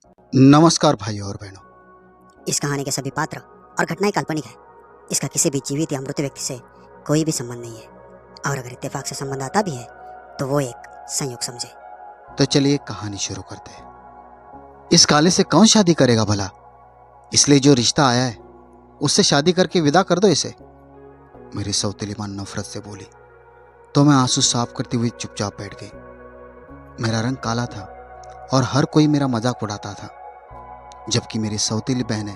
नमस्कार भाई और बहनों। इस कहानी के सभी पात्र और घटनाएं काल्पनिक हैं। इसका किसी भी जीवित या मृत व्यक्ति से कोई भी संबंध नहीं है, और अगर इत्तेफाक से संबंध आता भी है तो वो एक संयोग समझे। तो चलिए कहानी शुरू करते हैं। इस काले से कौन शादी करेगा भला? इसलिए जो रिश्ता आया है उससे शादी करके विदा कर दो इसे, मेरी सौतेली मां नफरत से बोली। तो मैं आंसू साफ करती हुई चुपचाप बैठ गई। मेरा रंग काला था और हर कोई मेरा मजाक उड़ाता था, जबकि मेरी सौतेली बहनें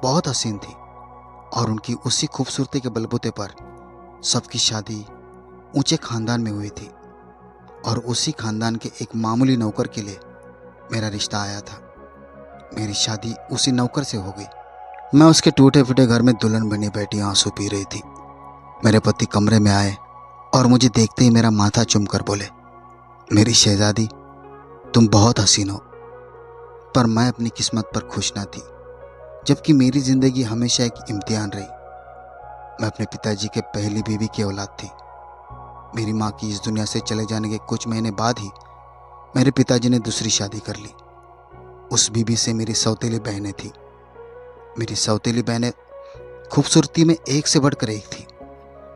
बहुत हसीन थी और उनकी उसी खूबसूरती के बलबूते पर सबकी शादी ऊंचे खानदान में हुई थी, और उसी खानदान के एक मामूली नौकर के लिए मेरा रिश्ता आया था। मेरी शादी उसी नौकर से हो गई। मैं उसके टूटे फूटे घर में दुल्हन बनी बैठी आंसू पी रही थी। मेरे पति कमरे में आए और मुझे देखते ही मेरा माथा चूमकर बोले, मेरी शहजादी, तुम बहुत हसीन हो। पर मैं अपनी किस्मत पर खुश ना थी, जबकि मेरी जिंदगी हमेशा एक इम्तिहान रही। मैं अपने पिताजी के पहली बीवी की औलाद थी। मेरी माँ की इस दुनिया से चले जाने के कुछ महीने बाद ही मेरे पिताजी ने दूसरी शादी कर ली। उस बीवी से मेरी सौतेली बहनें थी। मेरी सौतेली बहनें खूबसूरती में एक से बढ़कर एक थी,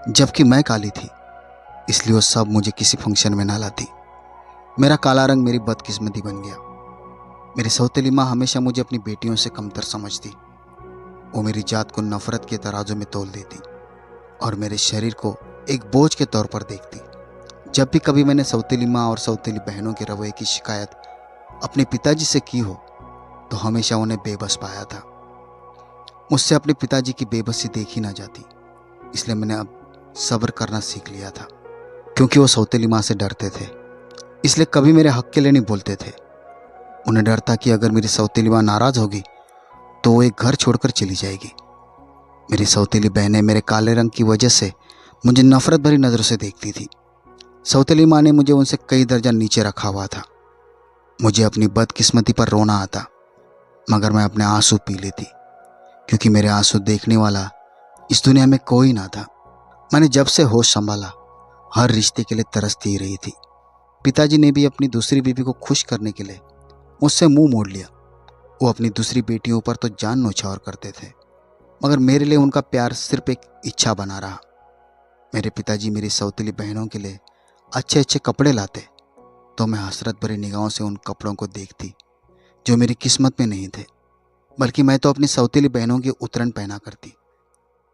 जबकि मैं काली थी, इसलिए वो सब मुझे किसी फंक्शन में ना लाती। मेरा काला रंग मेरी बदकिस्मती बन गया। मेरी सौतेली माँ हमेशा मुझे अपनी बेटियों से कमतर समझती। वो मेरी जात को नफरत के तराजू में तोल देती और मेरे शरीर को एक बोझ के तौर पर देखती। जब भी कभी मैंने सौतेली माँ और सौतेली बहनों के रवैये की शिकायत अपने पिताजी से की हो तो हमेशा उन्हें बेबस पाया था। मुझसे अपने पिताजी की बेबसी देखी ना जाती, इसलिए मैंने अब सब्र करना सीख लिया था। क्योंकि वो सौतेली माँ से डरते थे, इसलिए कभी मेरे हक के लिए नहीं बोलते थे। उन्हें डर था कि अगर मेरी सौतेली माँ नाराज होगी तो वो एक घर छोड़कर चली जाएगी। मेरी सौतेली बहनें मेरे काले रंग की वजह से मुझे नफरत भरी नज़रों से देखती थी। सौतेली माँ ने मुझे उनसे कई दर्जा नीचे रखा हुआ था। मुझे अपनी बदकिस्मती पर रोना आता, मगर मैं अपने आंसू पी लेती, क्योंकि मेरे आंसू देखने वाला इस दुनिया में कोई ना था। मैंने जब से होश संभाला हर रिश्ते के लिए तरसती ही रही थी। पिताजी ने भी अपनी दूसरी बीवी को खुश करने के लिए मुझसे मुंह मोड़ लिया। वो अपनी दूसरी बेटियों पर तो जान न्यौछावर करते थे, मगर मेरे लिए उनका प्यार सिर्फ एक इच्छा बना रहा। मेरे पिताजी मेरी सौतेली बहनों के लिए अच्छे अच्छे कपड़े लाते तो मैं हसरत भरी निगाहों से उन कपड़ों को देखती जो मेरी किस्मत में नहीं थे, बल्कि मैं तो अपनी सौतेली बहनों की उतरन पहना करती।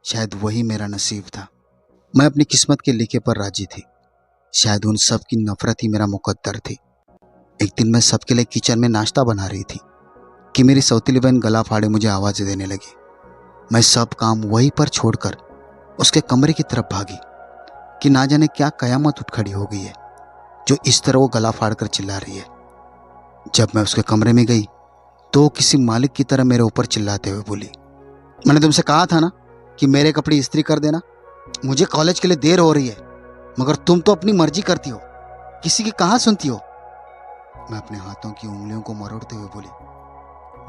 शायद वही मेरा नसीब था। मैं अपनी किस्मत के लिखे पर राजी थी। शायद उन सब की नफरत ही मेरा मुकद्दर थी। एक दिन मैं सबके लिए किचन में नाश्ता बना रही थी कि मेरी सौतेली बहन गला फाड़े मुझे आवाज़ें देने लगी। मैं सब काम वहीं पर छोड़कर उसके कमरे की तरफ भागी कि ना जाने क्या कयामत उठ खड़ी हो गई है जो इस तरह वो गला फाड़कर चिल्ला रही है। जब मैं उसके कमरे में गई तो वो किसी मालिक की तरह मेरे ऊपर चिल्लाते हुए बोली, मैंने तुमसे कहा था ना कि मेरे कपड़े इस्त्री कर देना। मुझे कॉलेज के लिए देर हो रही है, मगर तुम तो अपनी मर्जी करती हो, किसी की कहाँ सुनती हो। मैं अपने हाथों की उंगलियों को मरोड़ते हुए बोली,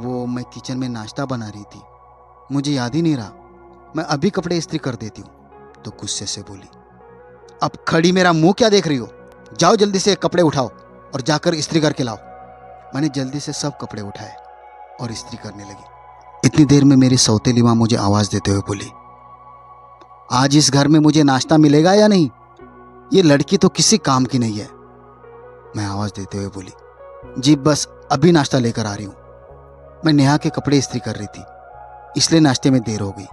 वो मैं किचन में नाश्ता बना रही थी, मुझे याद ही नहीं रहा, मैं अभी कपड़े इस्त्री कर देती हूँ। तो गुस्से से बोली, अब खड़ी मेरा मुंह क्या देख रही हो, जाओ जल्दी से कपड़े उठाओ और जाकर इस्त्री करके लाओ। मैंने जल्दी से सब कपड़े उठाए और इस्त्री करने लगी। इतनी देर में मेरी सौतेली माँ मुझे आवाज़ देते हुए बोली, आज इस घर में मुझे नाश्ता मिलेगा या नहीं? ये लड़की तो किसी काम की नहीं है। मैं आवाज़ देते हुए बोली, जी बस अभी नाश्ता लेकर आ रही हूँ। मैं नेहा के कपड़े इस्त्री कर रही थी, इसलिए नाश्ते में देर हो गई।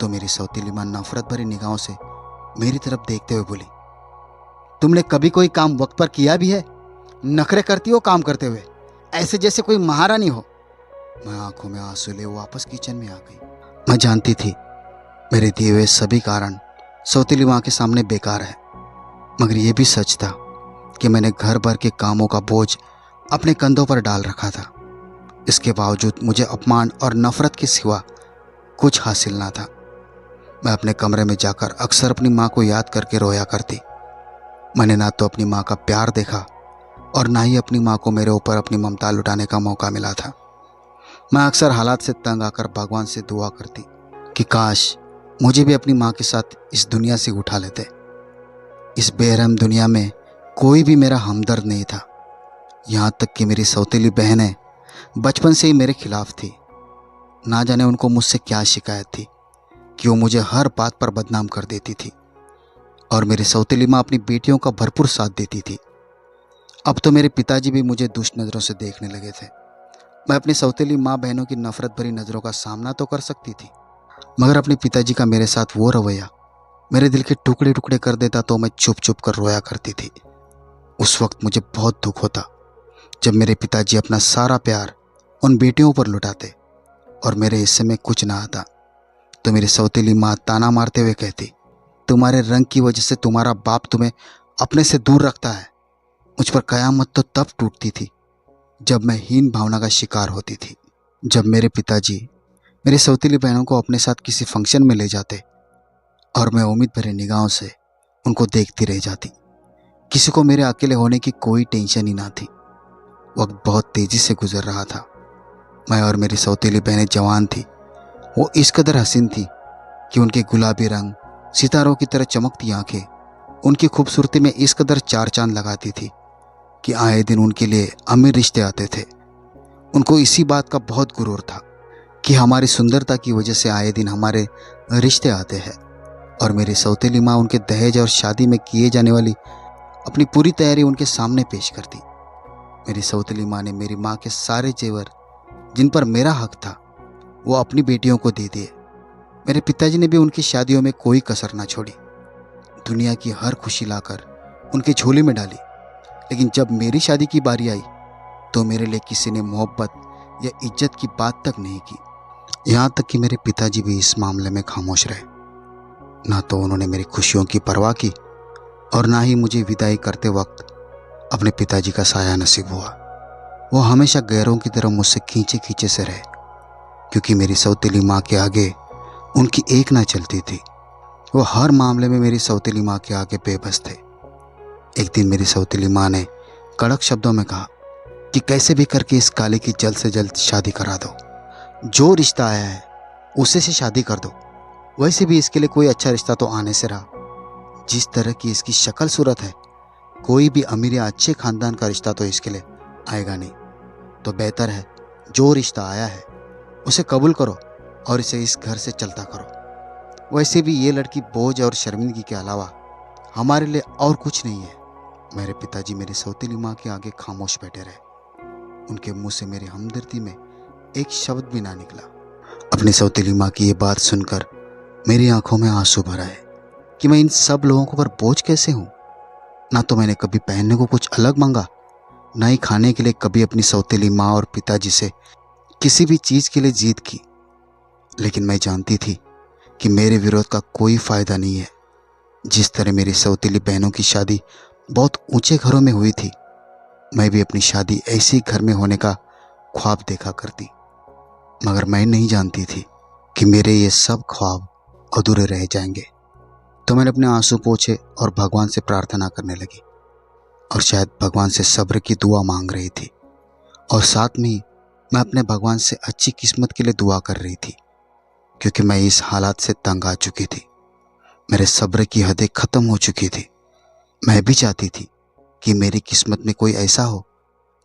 तो मेरी सौतेली माँ नफरत भरी निगाहों से मेरी तरफ देखते हुए बोली, तुमने कभी कोई काम वक्त पर किया भी है? नखरे करती हो काम करते हुए, ऐसे जैसे कोई महारानी हो। मैं आंखों में आंसू ले वापस किचन में आ गई। मैं जानती थी मेरे दिए हुए सभी कारण सौतेली माँ के सामने बेकार है, मगर यह भी सच था कि मैंने घर भर के कामों का बोझ अपने कंधों पर डाल रखा था। इसके बावजूद मुझे अपमान और नफरत के सिवा कुछ हासिल ना था। मैं अपने कमरे में जाकर अक्सर अपनी माँ को याद करके रोया करती। मैंने ना तो अपनी माँ का प्यार देखा और ना ही अपनी माँ को मेरे ऊपर अपनी ममता लुटाने का मौका मिला था। मैं अक्सर हालात से तंग आकर भगवान से दुआ करती कि काश मुझे भी अपनी माँ के साथ इस दुनिया से उठा लेते। इस बेरहम दुनिया में कोई भी मेरा हमदर्द नहीं था। यहाँ तक कि मेरी सौतेली बहनें बचपन से ही मेरे खिलाफ थी। ना जाने उनको मुझसे क्या शिकायत थी कि वो मुझे हर बात पर बदनाम कर देती थी और मेरी सौतेली माँ अपनी बेटियों का भरपूर साथ देती थी। अब तो मेरे पिताजी भी मुझे दुष्ट नज़रों से देखने लगे थे। मैं अपनी सौतेली माँ बहनों की नफरत भरी नज़रों का सामना तो कर सकती थी, मगर अपने पिताजी का मेरे साथ वो रवैया मेरे दिल के टुकड़े टुकड़े कर देता तो मैं चुप चुप कर रोया करती थी। उस वक्त मुझे बहुत दुख होता जब मेरे पिताजी अपना सारा प्यार उन बेटियों पर लुटाते और मेरे हिस्से में कुछ ना आता तो मेरी सौतेली माँ ताना मारते हुए कहती, तुम्हारे रंग की वजह से तुम्हारा बाप तुम्हें अपने से दूर रखता है। मुझ पर कयामत तो तब टूटती थी जब मैं हीन भावना का शिकार होती थी। जब मेरे पिताजी मेरी सौतेली बहनों को अपने साथ किसी फंक्शन में ले जाते और मैं उम्मीद भरे निगाहों से उनको देखती रह जाती। किसी को मेरे अकेले होने की कोई टेंशन ही ना थी। वक्त बहुत तेजी से गुजर रहा था। मैं और मेरी सौतेली बहनें जवान थी। वो इस कदर हसीन थी कि उनके गुलाबी रंग, सितारों की तरह चमकती आंखें उनकी खूबसूरती में इस कदर चार चांद लगाती थी कि आए दिन उनके लिए अमीर रिश्ते आते थे। उनको इसी बात का बहुत गुरूर था कि हमारी सुंदरता की वजह से आए दिन हमारे रिश्ते आते हैं। और मेरी सौतेली माँ उनके दहेज और शादी में किए जाने वाली अपनी पूरी तैयारी उनके सामने पेश करती। मेरी सौतेली माँ ने मेरी माँ के सारे जेवर जिन पर मेरा हक था वो अपनी बेटियों को दे दिए। मेरे पिताजी ने भी उनकी शादियों में कोई कसर ना छोड़ी। दुनिया की हर खुशी लाकर उनके झोले में डाली। लेकिन जब मेरी शादी की बारी आई तो मेरे लिए किसी ने मोहब्बत या इज्जत की बात तक नहीं की। यहाँ तक कि मेरे पिताजी भी इस मामले में खामोश रहे। ना तो उन्होंने मेरी खुशियों की परवाह की और ना ही मुझे विदाई करते वक्त अपने पिताजी का साया नसीब हुआ। वो हमेशा गैरों की तरह मुझसे खींचे खींचे से रहे क्योंकि मेरी सौतेली माँ के आगे उनकी एक ना चलती थी। वो हर मामले में मेरी सौतेली माँ के आगे बेबस थे। एक दिन मेरी सौतेली माँ ने कड़क शब्दों में कहा कि कैसे भी करके इस काले की जल्द से जल्द शादी करा दो। जो रिश्ता आया है उसे से शादी कर दो। वैसे भी इसके लिए कोई अच्छा रिश्ता तो आने से रहा। जिस तरह की इसकी शक्ल सूरत है, कोई भी अमीर या अच्छे खानदान का रिश्ता तो इसके लिए आएगा नहीं। तो बेहतर है जो रिश्ता आया है उसे कबूल करो और इसे इस घर से चलता करो। वैसे भी ये लड़की बोझ और शर्मिंदगी के अलावा हमारे लिए और कुछ नहीं है। मेरे पिताजी मेरी सौतेली माँ के आगे खामोश बैठे रहे। उनके मुंह से मेरी हमदर्दी में एक शब्द भी ना निकला। अपनी सौतेली माँ की ये बात सुनकर मेरी आंखों में आंसू भर आए कि मैं इन सब लोगों को पर बोझ कैसे हूँ। ना तो मैंने कभी पहनने को कुछ अलग मांगा, ना ही खाने के लिए कभी अपनी सौतेली माँ और पिताजी से किसी भी चीज़ के लिए जीत की। लेकिन मैं जानती थी कि मेरे विरोध का कोई फायदा नहीं है। जिस तरह मेरी सौतेली बहनों की शादी बहुत ऊंचे घरों में हुई थी, मैं भी अपनी शादी ऐसे ही घर में होने का ख्वाब देखा करती। मगर मैं नहीं जानती थी कि मेरे ये सब ख्वाब अधूरे रह जाएंगे। तो मैंने अपने आंसू पोंछे और भगवान से प्रार्थना करने लगी और शायद भगवान से सब्र की दुआ मांग रही थी। और साथ में ही मैं अपने भगवान से अच्छी किस्मत के लिए दुआ कर रही थी क्योंकि मैं इस हालात से तंग आ चुकी थी। मेरे सब्र की हदें ख़त्म हो चुकी थी। मैं भी चाहती थी कि मेरी किस्मत में कोई ऐसा हो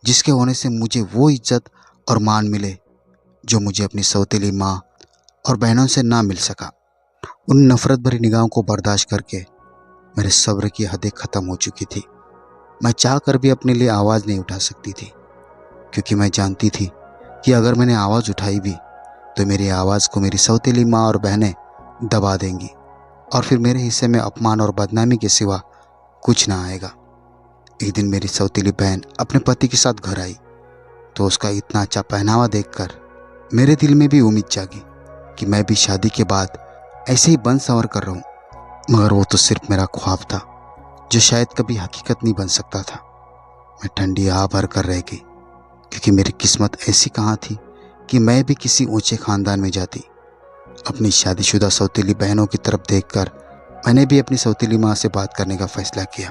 जिसके होने से मुझे वो इज्जत और मान मिले जो मुझे अपनी सौतेली माँ और बहनों से ना मिल सका। उन नफ़रत भरी निगाहों को बर्दाश्त करके मेरे सब्र की हदें ख़त्म हो चुकी थी। मैं चाह कर भी अपने लिए आवाज़ नहीं उठा सकती थी क्योंकि मैं जानती थी कि अगर मैंने आवाज़ उठाई भी तो मेरी आवाज़ को मेरी सौतेली माँ और बहनें दबा देंगी और फिर मेरे हिस्से में अपमान और बदनामी के सिवा कुछ ना आएगा। एक दिन मेरी सौतेली बहन अपने पति के साथ घर आई तो उसका इतना अच्छा पहनावा देखकर मेरे दिल में भी उम्मीद जागी कि मैं भी शादी के बाद ऐसे ही बन संवर कर रहूं। मगर वो तो सिर्फ मेरा ख्वाब था जो शायद कभी हकीकत नहीं बन सकता था। मैं ठंडी आह भर कर रह गई क्योंकि मेरी किस्मत ऐसी कहाँ थी कि मैं भी किसी ऊंचे खानदान में जाती। अपनी शादीशुदा सौतेली बहनों की तरफ देखकर मैंने भी अपनी सौतेली माँ से बात करने का फैसला किया।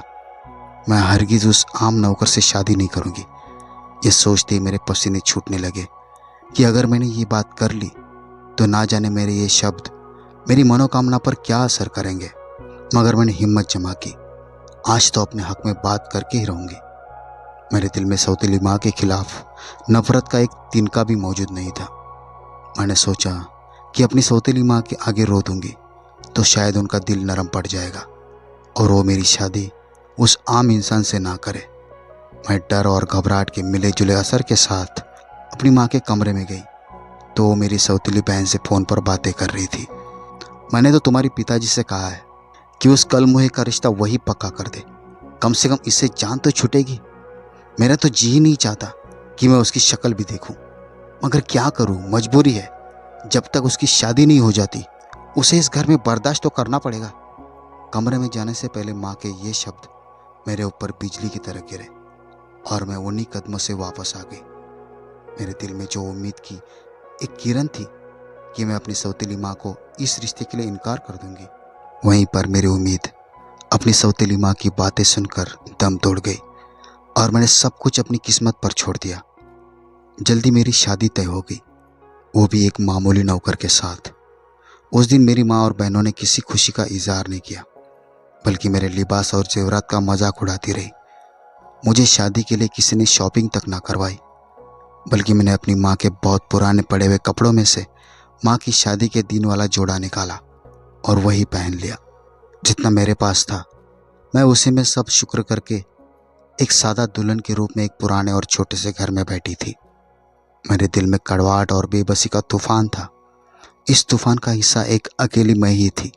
मैं हरगिज़ उस आम नौकर से शादी नहीं करूँगी। ये सोचते ही मेरे पसीने छूटने लगे कि अगर मैंने ये बात कर ली तो ना जाने मेरे ये शब्द मेरी मनोकामना पर क्या असर करेंगे। मगर मैंने हिम्मत जमा की, आज तो अपने हक में बात करके ही रहूँगी। मेरे दिल में सौतेली माँ के खिलाफ नफरत का एक तिनका भी मौजूद नहीं था। मैंने सोचा कि अपनी सौतेली माँ के आगे रो दूंगी तो शायद उनका दिल नरम पड़ जाएगा और वो मेरी शादी उस आम इंसान से ना करे। मैं डर और घबराहट के मिले जुले असर के साथ अपनी माँ के कमरे में गई तो वो मेरी सौतेली बहन से फ़ोन पर बातें कर रही थी। मैंने तो तुम्हारे पिताजी से कहा है कि उस कल मुहे का रिश्ता वही पक्का कर दे, कम से कम इससे जान तो छूटेगी। मेरा तो जी ही नहीं चाहता कि मैं उसकी शक्ल भी देखूं, मगर क्या करूं, मजबूरी है। जब तक उसकी शादी नहीं हो जाती उसे इस घर में बर्दाश्त तो करना पड़ेगा। कमरे में जाने से पहले माँ के ये शब्द मेरे ऊपर बिजली की तरह गिरे और मैं उन्हीं कदमों से वापस आ गई। मेरे दिल में जो उम्मीद की एक किरण थी कि मैं अपनी सौतेली माँ को इस रिश्ते के लिए इनकार कर दूंगी, वहीं पर मेरी उम्मीद अपनी सौतेली माँ की बातें सुनकर दम तोड़ गई और मैंने सब कुछ अपनी किस्मत पर छोड़ दिया। जल्दी मेरी शादी तय हो गई, वो भी एक मामूली नौकर के साथ। उस दिन मेरी माँ और बहनों ने किसी खुशी का इजहार नहीं किया, बल्कि मेरे लिबास और जेवरात का मजाक उड़ाती रही। मुझे शादी के लिए किसी ने शॉपिंग तक ना करवाई, बल्कि मैंने अपनी माँ के बहुत पुराने पड़े हुए कपड़ों में से माँ की शादी के दिन वाला जोड़ा निकाला और वही पहन लिया। जितना मेरे पास था मैं उसी में सब शुक्र करके एक सादा दुल्हन के रूप में एक पुराने और छोटे से घर में बैठी थी। मेरे दिल में कड़वाहट और बेबसी का तूफान था। इस तूफान का हिस्सा एक अकेली मैं ही थी,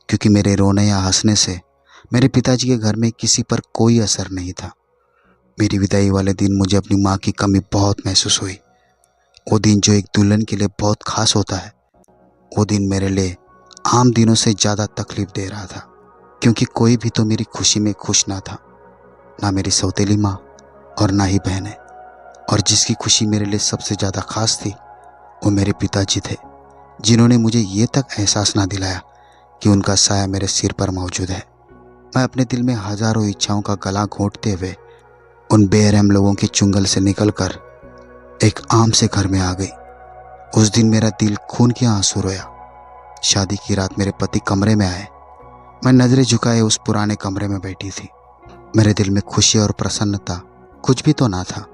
क्योंकि मेरे रोने या हंसने से मेरे पिताजी के घर में किसी पर कोई असर नहीं था। मेरी विदाई वाले दिन मुझे अपनी माँ की कमी बहुत महसूस हुई। वो दिन जो एक दुल्हन के लिए बहुत खास होता है, वो दिन मेरे लिए आम दिनों से ज़्यादा तकलीफ दे रहा था, क्योंकि कोई भी तो मेरी खुशी में खुश ना था, ना मेरी सौतेली माँ और ना ही बहनें। और जिसकी खुशी मेरे लिए सबसे ज़्यादा खास थी वो मेरे पिताजी थे, जिन्होंने मुझे ये तक एहसास ना दिलाया कि उनका साया मेरे सिर पर मौजूद है। मैं अपने दिल में हजारों इच्छाओं का गला घोंटते हुए उन बेरहम लोगों के चुंगल से निकलकर एक आम से घर में आ गई। उस दिन मेरा दिल खून के आंसू रोया। शादी की रात मेरे पति कमरे में आए। मैं नजरें झुकाए उस पुराने कमरे में बैठी थी। मेरे दिल में खुशी और प्रसन्नता कुछ भी तो ना था,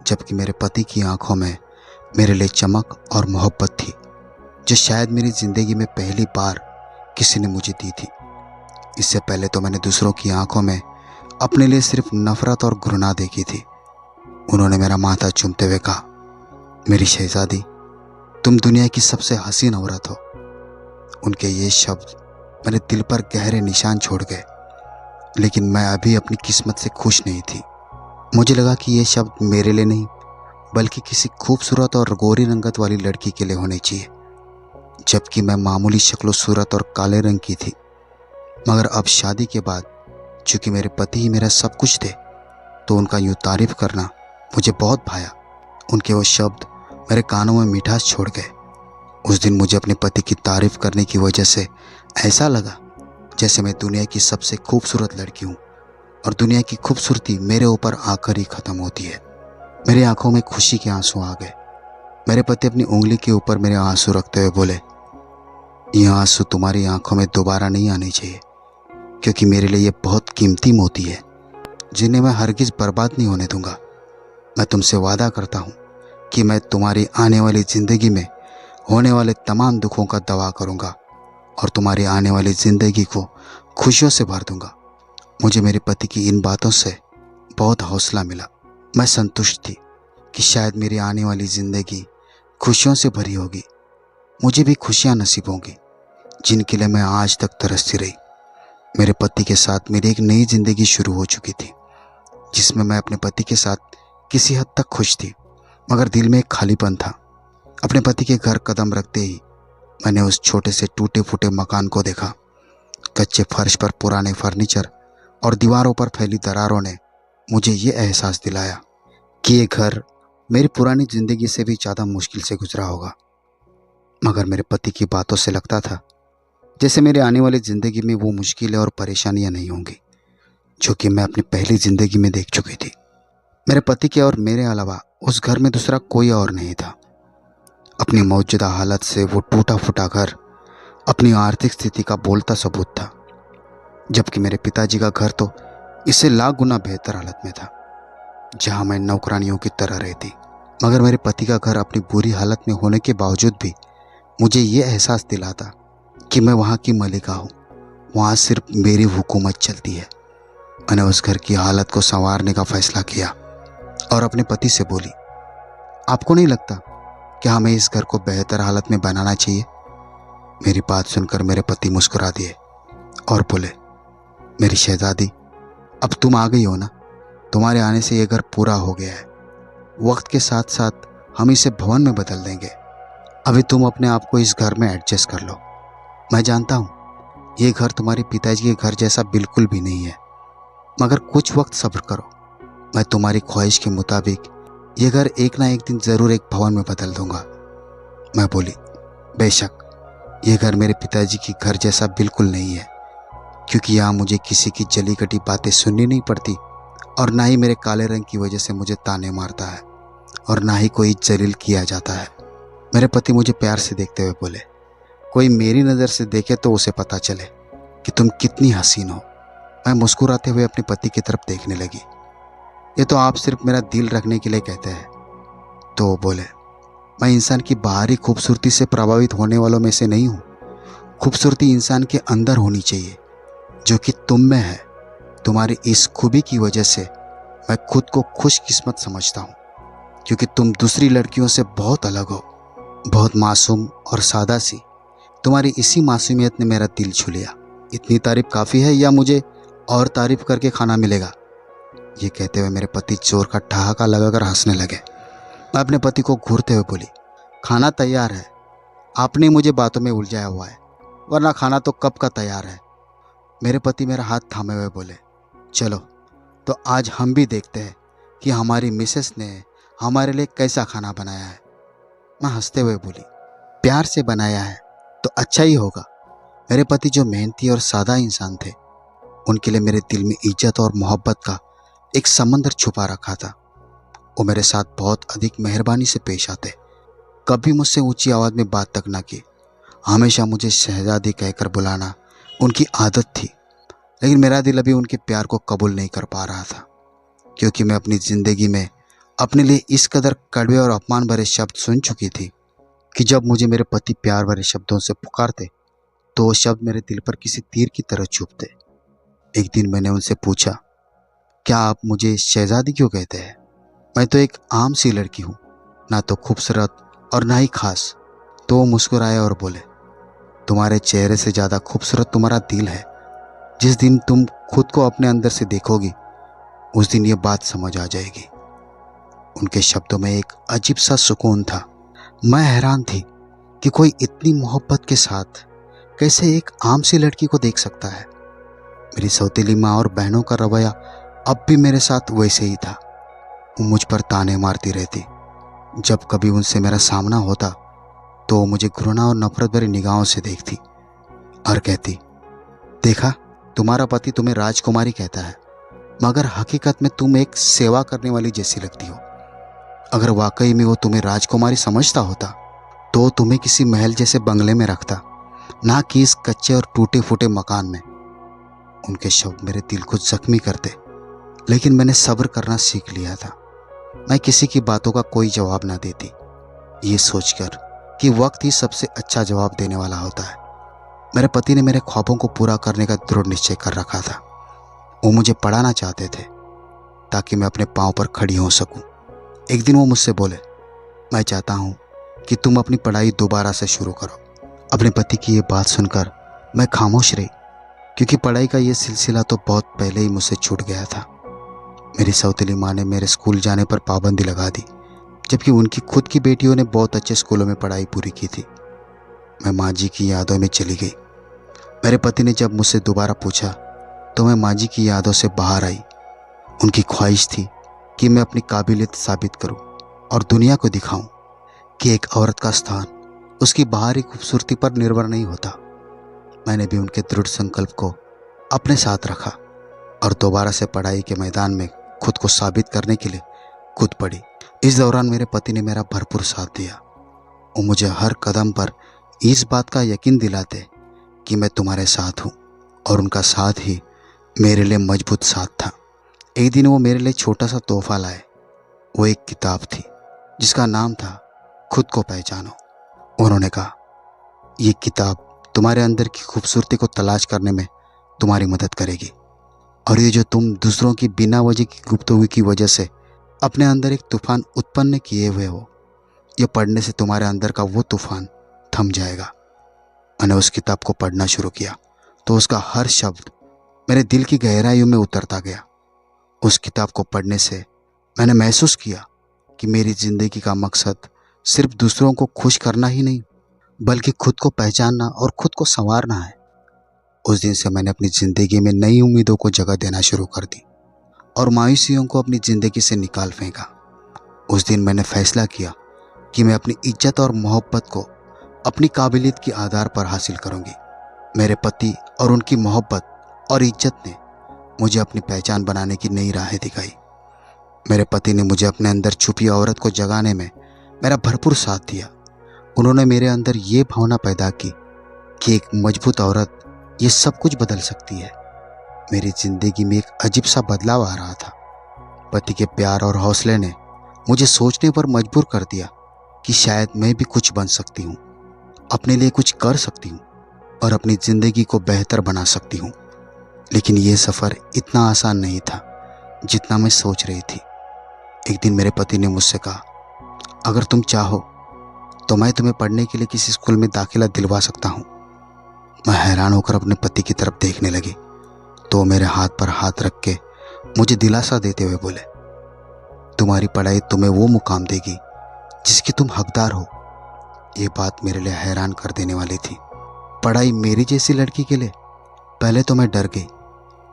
जबकि मेरे पति की आंखों में मेरे लिए चमक और मोहब्बत थी, जो शायद मेरी जिंदगी में पहली बार किसी ने मुझे दी थी। इससे पहले तो मैंने दूसरों की आंखों में अपने लिए सिर्फ नफरत और घृणा देखी थी। उन्होंने मेरा माथा चूमते हुए कहा, मेरी शहजादी, तुम दुनिया की सबसे हसीन औरत हो। उनके ये शब्द मेरे दिल पर गहरे निशान छोड़ गए, लेकिन मैं अभी अपनी किस्मत से खुश नहीं थी। मुझे लगा कि ये शब्द मेरे लिए नहीं, बल्कि किसी खूबसूरत और गोरी रंगत वाली लड़की के लिए होने चाहिए, जबकि मैं मामूली शक्लो सूरत और काले रंग की थी। मगर अब शादी के बाद चूंकि मेरे पति ही मेरा सब कुछ थे, तो उनका यूँ तारीफ करना मुझे बहुत भाया। उनके वो शब्द मेरे कानों में मिठास छोड़ गए। उस दिन मुझे अपने पति की तारीफ करने की वजह से ऐसा लगा जैसे मैं दुनिया की सबसे खूबसूरत लड़की हूँ और दुनिया की खूबसूरती मेरे ऊपर आकर ही ख़त्म होती है। मेरी आंखों में खुशी के आंसू आ गए। मेरे पति अपनी उंगली के ऊपर मेरे आंसू रखते हुए बोले, ये आंसू तुम्हारी आंखों में दोबारा नहीं आने चाहिए, क्योंकि मेरे लिए ये बहुत कीमती मोती है, जिन्हें मैं हरगिज़ बर्बाद नहीं होने दूंगा। मैं तुमसे वादा करता हूँ कि मैं तुम्हारी आने वाली ज़िंदगी में होने वाले तमाम दुखों का दवा करूँगा और तुम्हारी आने वाली ज़िंदगी को खुशियों से भर दूंगा। मुझे मेरे पति की इन बातों से बहुत हौसला मिला। मैं संतुष्ट थी कि शायद मेरी आने वाली ज़िंदगी खुशियों से भरी होगी। मुझे भी खुशियाँ नसीब होंगी, जिनके लिए मैं आज तक तरसती रही। मेरे पति के साथ मेरी एक नई ज़िंदगी शुरू हो चुकी थी, जिसमें मैं अपने पति के साथ किसी हद तक खुश थी, मगर दिल में एक खालीपन था। अपने पति के घर कदम रखते ही मैंने उस छोटे से टूटे फूटे मकान को देखा। कच्चे फर्श पर पुराने फर्नीचर और दीवारों पर फैली दरारों ने मुझे ये एहसास दिलाया कि ये घर मेरी पुरानी ज़िंदगी से भी ज़्यादा मुश्किल से गुजरा होगा। मगर मेरे पति की बातों से लगता था जैसे मेरे आने वाली ज़िंदगी में वो मुश्किलें और परेशानियां नहीं होंगी जो कि मैं अपनी पहली ज़िंदगी में देख चुकी थी। मेरे पति के और मेरे अलावा उस घर में दूसरा कोई और नहीं था। अपनी मौजूदा हालत से वो टूटा फूटा घर अपनी आर्थिक स्थिति का बोलता सबूत था, जबकि मेरे पिताजी का घर तो इससे लाख गुना बेहतर हालत में था। जहां मैं नौकरानियों की तरह रहती। मगर मेरे पति का घर अपनी बुरी हालत में होने के बावजूद भी मुझे ये एहसास दिलाता कि मैं वहाँ की मलिका हूँ, वहाँ सिर्फ मेरी हुकूमत चलती है। मैंने उस घर की हालत को संवारने का फैसला किया और अपने पति से बोली, आपको नहीं लगता कि हमें इस घर को बेहतर हालत में बनाना चाहिए? मेरी बात सुनकर मेरे पति मुस्कुरा दिए और बोले, मेरी शहजादी, अब तुम आ गई हो ना, तुम्हारे आने से ये घर पूरा हो गया है। वक्त के साथ साथ हम इसे भवन में बदल देंगे। अभी तुम अपने आप को इस घर में एडजस्ट कर लो। मैं जानता हूँ ये घर तुम्हारे पिताजी के घर जैसा बिल्कुल भी नहीं है, मगर कुछ वक्त सब्र करो। मैं तुम्हारी ख्वाहिश के मुताबिक ये घर एक ना एक दिन ज़रूर एक भवन में बदल दूंगा। मैं बोली, बेशक ये घर मेरे पिताजी की घर जैसा बिल्कुल नहीं है, क्योंकि यहाँ मुझे किसी की जली कटी बातें सुननी नहीं पड़ती और ना ही मेरे काले रंग की वजह से मुझे ताने मारता है और ना ही कोई जलील किया जाता है। मेरे पति मुझे प्यार से देखते हुए बोले, कोई मेरी नज़र से देखे तो उसे पता चले कि तुम कितनी हसीन हो। मैं मुस्कुराते हुए अपने पति की तरफ देखने लगी। ये तो आप सिर्फ मेरा दिल रखने के लिए कहते हैं। तो वो बोले, मैं इंसान की बाहरी खूबसूरती से प्रभावित होने वालों में से नहीं हूँ। खूबसूरती इंसान के अंदर होनी चाहिए, जो कि तुम में है। तुम्हारी इस खूबी की वजह से मैं खुद को खुशकिस्मत समझता हूँ, क्योंकि तुम दूसरी लड़कियों से बहुत अलग हो, बहुत मासूम और सादा सी। तुम्हारी इसी मासूमियत ने मेरा दिल छू लिया। इतनी तारीफ काफ़ी है या मुझे और तारीफ करके खाना मिलेगा? ये कहते हुए मेरे पति जोर का ठहाका लगाकर हंसने लगे। मैं अपने पति को घूरते हुए बोली, खाना तैयार है। आपने मुझे बातों में उलझाया हुआ है, वरना खाना तो कब का तैयार है। मेरे पति मेरा हाथ थामे हुए बोले, चलो तो आज हम भी देखते हैं कि हमारी मिसेस ने हमारे लिए कैसा खाना बनाया है। मैं हंसते हुए बोली, प्यार से बनाया है तो अच्छा ही होगा। मेरे पति जो मेहनती और सादा इंसान थे, उनके लिए मेरे दिल में इज्जत और मोहब्बत का एक समंदर छुपा रखा था। वो मेरे साथ बहुत अधिक मेहरबानी से पेश आते, कभी मुझसे ऊंची आवाज़ में बात तक ना की। हमेशा मुझे शहजादी कहकर बुलाना उनकी आदत थी। लेकिन मेरा दिल अभी उनके प्यार को कबूल नहीं कर पा रहा था, क्योंकि मैं अपनी ज़िंदगी में अपने लिए इस कदर कड़वे और अपमान भरे शब्द सुन चुकी थी कि जब मुझे मेरे पति प्यार भरे शब्दों से पुकारते तो वो शब्द मेरे दिल पर किसी तीर की तरह चुभते। एक दिन मैंने उनसे पूछा, क्या आप मुझे शहजादी क्यों कहते हैं? मैं तो एक आम सी लड़की हूँ, ना तो खूबसूरत और ना ही खास। तो वो मुस्कुराए और बोले, तुम्हारे चेहरे से ज़्यादा खूबसूरत तुम्हारा दिल है। जिस दिन तुम खुद को अपने अंदर से देखोगी, उस दिन ये बात समझ आ जाएगी। उनके शब्दों में एक अजीब सा सुकून था। मैं हैरान थी कि कोई इतनी मोहब्बत के साथ कैसे एक आम सी लड़की को देख सकता है। मेरी सौतेली माँ और बहनों का रवैया अब भी मेरे साथ वैसे ही था। वो मुझ पर ताने मारती रहती। जब कभी उनसे मेरा सामना होता तो वो मुझे घृणा और नफरत भरी निगाहों से देखती और कहती, देखा, तुम्हारा पति तुम्हें राजकुमारी कहता है, मगर हकीकत में तुम एक सेवा करने वाली जैसी लगती हो। अगर वाकई में वो तुम्हें राजकुमारी समझता होता तो तुम्हें किसी महल जैसे बंगले में रखता, ना कि इस कच्चे और टूटे फूटे मकान में। उनके शब्द मेरे दिल को जख्मी करते, लेकिन मैंने सब्र करना सीख लिया था। मैं किसी की बातों का कोई जवाब ना देती, ये सोचकर कि वक्त ही सबसे अच्छा जवाब देने वाला होता है। मेरे पति ने मेरे ख्वाबों को पूरा करने का दृढ़ निश्चय कर रखा था। वो मुझे पढ़ाना चाहते थे ताकि मैं अपने पाँव पर खड़ी हो सकूं। एक दिन वो मुझसे बोले, मैं चाहता हूं कि तुम अपनी पढ़ाई दोबारा से शुरू करो। अपने पति की ये बात सुनकर मैं खामोश रही, क्योंकि पढ़ाई का ये सिलसिला तो बहुत पहले ही मुझसे छूट गया था। मेरी सौतेली माँ ने मेरे स्कूल जाने पर पाबंदी लगा दी, जबकि उनकी खुद की बेटियों ने बहुत अच्छे स्कूलों में पढ़ाई पूरी की थी। मैं माँ जी की यादों में चली गई। मेरे पति ने जब मुझसे दोबारा पूछा तो मैं माँ जी की यादों से बाहर आई। उनकी ख्वाहिश थी कि मैं अपनी काबिलियत साबित करूं और दुनिया को दिखाऊं कि एक औरत का स्थान उसकी बाहरी खूबसूरती पर निर्भर नहीं होता। मैंने भी उनके दृढ़ संकल्प को अपने साथ रखा और दोबारा से पढ़ाई के मैदान में खुद को साबित करने के लिए कूद पड़ी। इस दौरान मेरे पति ने मेरा भरपूर साथ दिया। वो मुझे हर कदम पर इस बात का यकीन दिलाते कि मैं तुम्हारे साथ हूँ, और उनका साथ ही मेरे लिए मजबूत साथ था। एक दिन वो मेरे लिए छोटा सा तोहफा लाए। वो एक किताब थी जिसका नाम था खुद को पहचानो। उन्होंने कहा, ये किताब तुम्हारे अंदर की खूबसूरती को तलाश करने में तुम्हारी मदद करेगी, और ये जो तुम दूसरों की बिना वजह की गुफ्तगू की वजह से अपने अंदर एक तूफान उत्पन्न किए हुए हो, ये पढ़ने से तुम्हारे अंदर का वो तूफान थम जाएगा। मैंने उस किताब को पढ़ना शुरू किया तो उसका हर शब्द मेरे दिल की गहराइयों में उतरता गया। उस किताब को पढ़ने से मैंने महसूस किया कि मेरी ज़िंदगी का मकसद सिर्फ दूसरों को खुश करना ही नहीं, बल्कि खुद को पहचानना और खुद को संवारना है। उस दिन से मैंने अपनी ज़िंदगी में नई उम्मीदों को जगह देना शुरू कर दी और मायूसियों को अपनी ज़िंदगी से निकाल फेंका। उस दिन मैंने फैसला किया कि मैं अपनी इज्जत और मोहब्बत को अपनी काबिलियत के आधार पर हासिल करूंगी। मेरे पति और उनकी मोहब्बत और इज्जत ने मुझे अपनी पहचान बनाने की नई राहें दिखाई। मेरे पति ने मुझे अपने अंदर छुपी औरत को जगाने में मेरा भरपूर साथ दिया। उन्होंने मेरे अंदर ये भावना पैदा की कि एक मजबूत औरत ये सब कुछ बदल सकती है। मेरी जिंदगी में एक अजीब सा बदलाव आ रहा था। पति के प्यार और हौसले ने मुझे सोचने पर मजबूर कर दिया कि शायद मैं भी कुछ बन सकती हूँ, अपने लिए कुछ कर सकती हूँ और अपनी ज़िंदगी को बेहतर बना सकती हूँ। लेकिन ये सफ़र इतना आसान नहीं था जितना मैं सोच रही थी। एक दिन मेरे पति ने मुझसे कहा, अगर तुम चाहो तो मैं तुम्हें पढ़ने के लिए किसी स्कूल में दाखिला दिलवा सकता हूँ। मैं हैरान होकर अपने पति की तरफ देखने लगी तो वो मेरे हाथ पर हाथ रख के मुझे दिलासा देते हुए बोले, तुम्हारी पढ़ाई तुम्हें वो मुकाम देगी जिसकी तुम हकदार हो। ये बात मेरे लिए हैरान कर देने वाली थी। पढ़ाई मेरी जैसी लड़की के लिए? पहले तो मैं डर गई